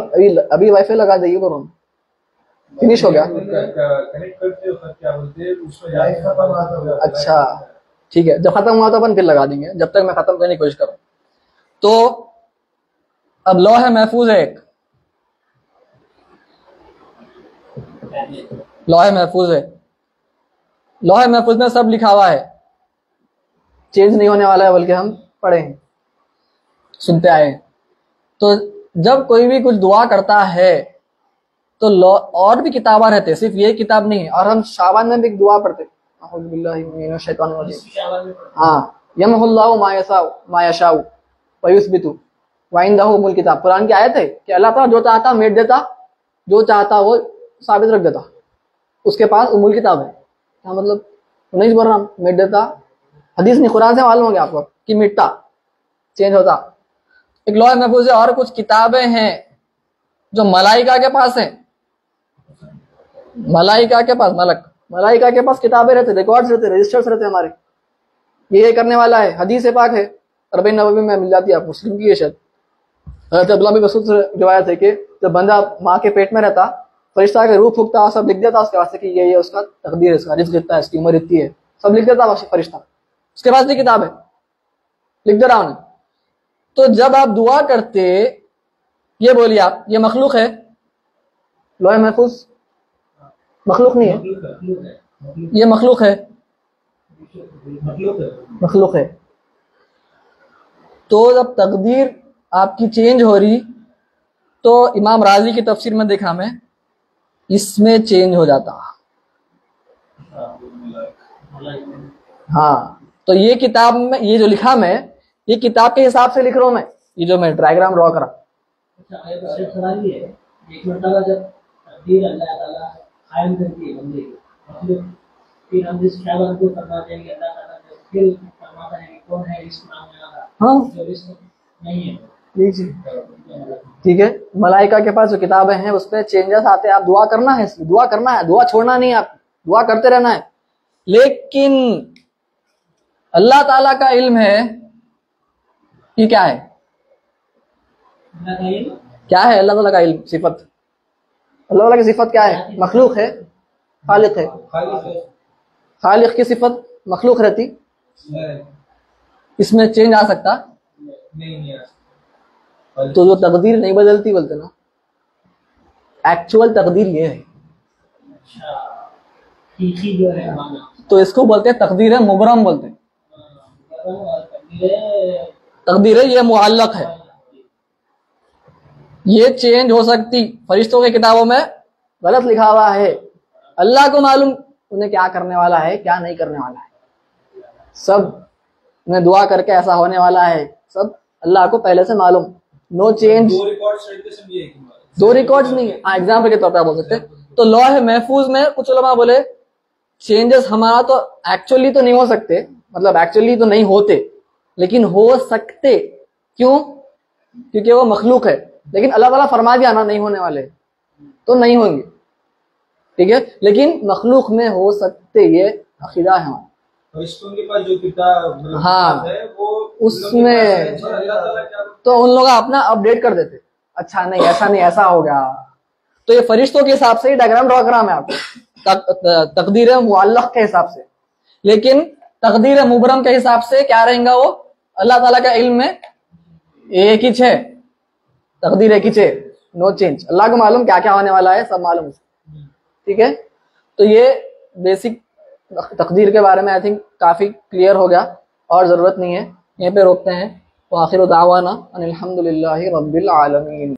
अभी वाईफाई लगा देगी, बोल रहा हूँ, फिनिश हो गया। कनेक्ट करते हो क्या बोलते हैं उसमें। अच्छा, ठीक है, जब खत्म हुआ तो अपन फिर लगा देंगे, जब तक मैं खत्म करने की कोशिश करूँ। तो अब लौह महफूज है, एक लौह महफूज है, लौह महफूज में सब लिखा हुआ है, चेंज नहीं होने वाला है, बल्कि हम पढ़े हैं, सुनते आए हैं। तो जब कोई भी कुछ दुआ करता है तो और भी किताबा रहते हैं, सिर्फ ये किताब नहीं है। और हम शाबान में भी एक दुआ पढ़ते, हाँ, यमहुल्लाहु मा यशाउ व युस्बितु व इंदहु उम्मुल किताब। कुरान की आयत है कि अल्लाह ताला जो चाहता मेट देता, जो चाहता वो साबित रख देता, उसके पास उम्मुल किताब है। क्या मतलब? नहीं बोल रहा मेट देता, हदीस नहीं, कुरान से मालूम हो गया आपको कि मिटता, चेंज होता। एक लौह महफूज है। और कुछ किताबें हैं जो मलाइका के पास हैं, मलाइका के पास, मलाइका के पास किताबें रहते, रिकॉर्ड्स रहते, रजिस्टर्स रहते हमारे, ये करने वाला है। हदीस पाक है, अरबई नबवी में मिल जाती है, आप मुस्लिम की है शायद। हज़रत अब्दुल्लाह बिन मसूद से रिवायत है कि जब बंदा माँ के पेट में रहता, फरिश्ता के रूह फूकता, सब लिख देता उसके वास्ते कि ये उसका तकदीर है, इसका रिज़्क़ इतना है, इसकी उम्र इतनी है, सब लिख देता फरिश्ता। उसके पास भी किताब है, लिख दे रहा उन्हें। तो जब आप दुआ करते, ये बोलिए आप, ये मखलूक है? लौह महफूज मखलूक नहीं है, ये मखलूक है, मखलूक है। तो जब तकदीर आपकी चेंज हो रही, तो इमाम राजी की तफसीर में देखा मैं, इसमें चेंज हो जाता। हाँ, तो ये किताब में, ये जो लिखा मैं, ये किताब के हिसाब से लिख रहा हूं मैं, ये जो मैं डायग्राम ड्रॉ करा। कायम करती है बंदे की, फिर हम जिस ख्याल को करना चाहिए अल्लाह ताला ने फिर फरमाता है कि कौन है इस मामले वाला, हाँ, जो रिस्क नहीं है। जी, ठीक है। मलाइका के पास जो किताबें हैं उस पर चेंजेस आते हैं, आप दुआ करना है, दुआ करना है, दुआ छोड़ना नहीं है, आप दुआ करते रहना है। लेकिन अल्लाह ताला का इल्म है कि क्या है, क्या है अल्लाह ताला का इल्म, सिफत, अल्लाह ताला की सिफत क्या है? मखलूक है, खालिक है। खालिक की सिफत मखलूक रहती, इसमें चेंज आ सकता नहीं। तो जो तकदीर नहीं बदलती बोलते ना, एक्चुअल तकदीर ये है, तो इसको बोलते हैं तकदीर है मुबरम, बोलते हैं तकदीर है, ये मुअल्लक है, ये चेंज हो सकती। फरिश्तों की किताबों में गलत लिखा हुआ है, अल्लाह को मालूम उन्हें क्या करने वाला है, क्या नहीं करने वाला है, सब उन्हें दुआ करके ऐसा होने वाला है, सब अल्लाह को पहले से मालूम। नो चेंज, दो रिकॉर्ड्स नहीं है। एग्जाम्पल के तौर पर बोल सकते। तो लौह महफूज में कुछ उलमा बोले चेंजेस हमारा तो एक्चुअली तो नहीं हो सकते, मतलब एक्चुअली तो नहीं होते, लेकिन हो सकते। क्यों? क्योंकि वो मखलूक है, लेकिन अल्लाह ताला फरमा दिया ना नहीं होने वाले, तो नहीं होंगे, ठीक है। लेकिन मखलूक में हो सकते, ये अकीदा है हमारा। के पास जो किताब हाँ, है उसमें तो उन लोग अपना अपडेट कर देते, अच्छा नहीं ऐसा नहीं ऐसा हो गया। तो ये फरिश्तों के हिसाब से डायग्राम ड्रॉ करा मैं आपको, तकदीर मुअल्लक़ के हिसाब से। लेकिन तकदीर मुबरम के हिसाब से क्या रहेगा वो, अल्लाह ताला का इल्म में एक ही है, तकदीर एक ही है, नो चेंज। अल्लाह को मालूम क्या क्या होने वाला है, सब मालूम। ठीक है, तो ये बेसिक तकदीर के बारे में आई थिंक काफी क्लियर हो गया, और जरूरत नहीं है। यहीं पे रोकते हैं। व आखिर दावाना अनिल हम्दुलिल्लाहि रब्बिल आलमीन।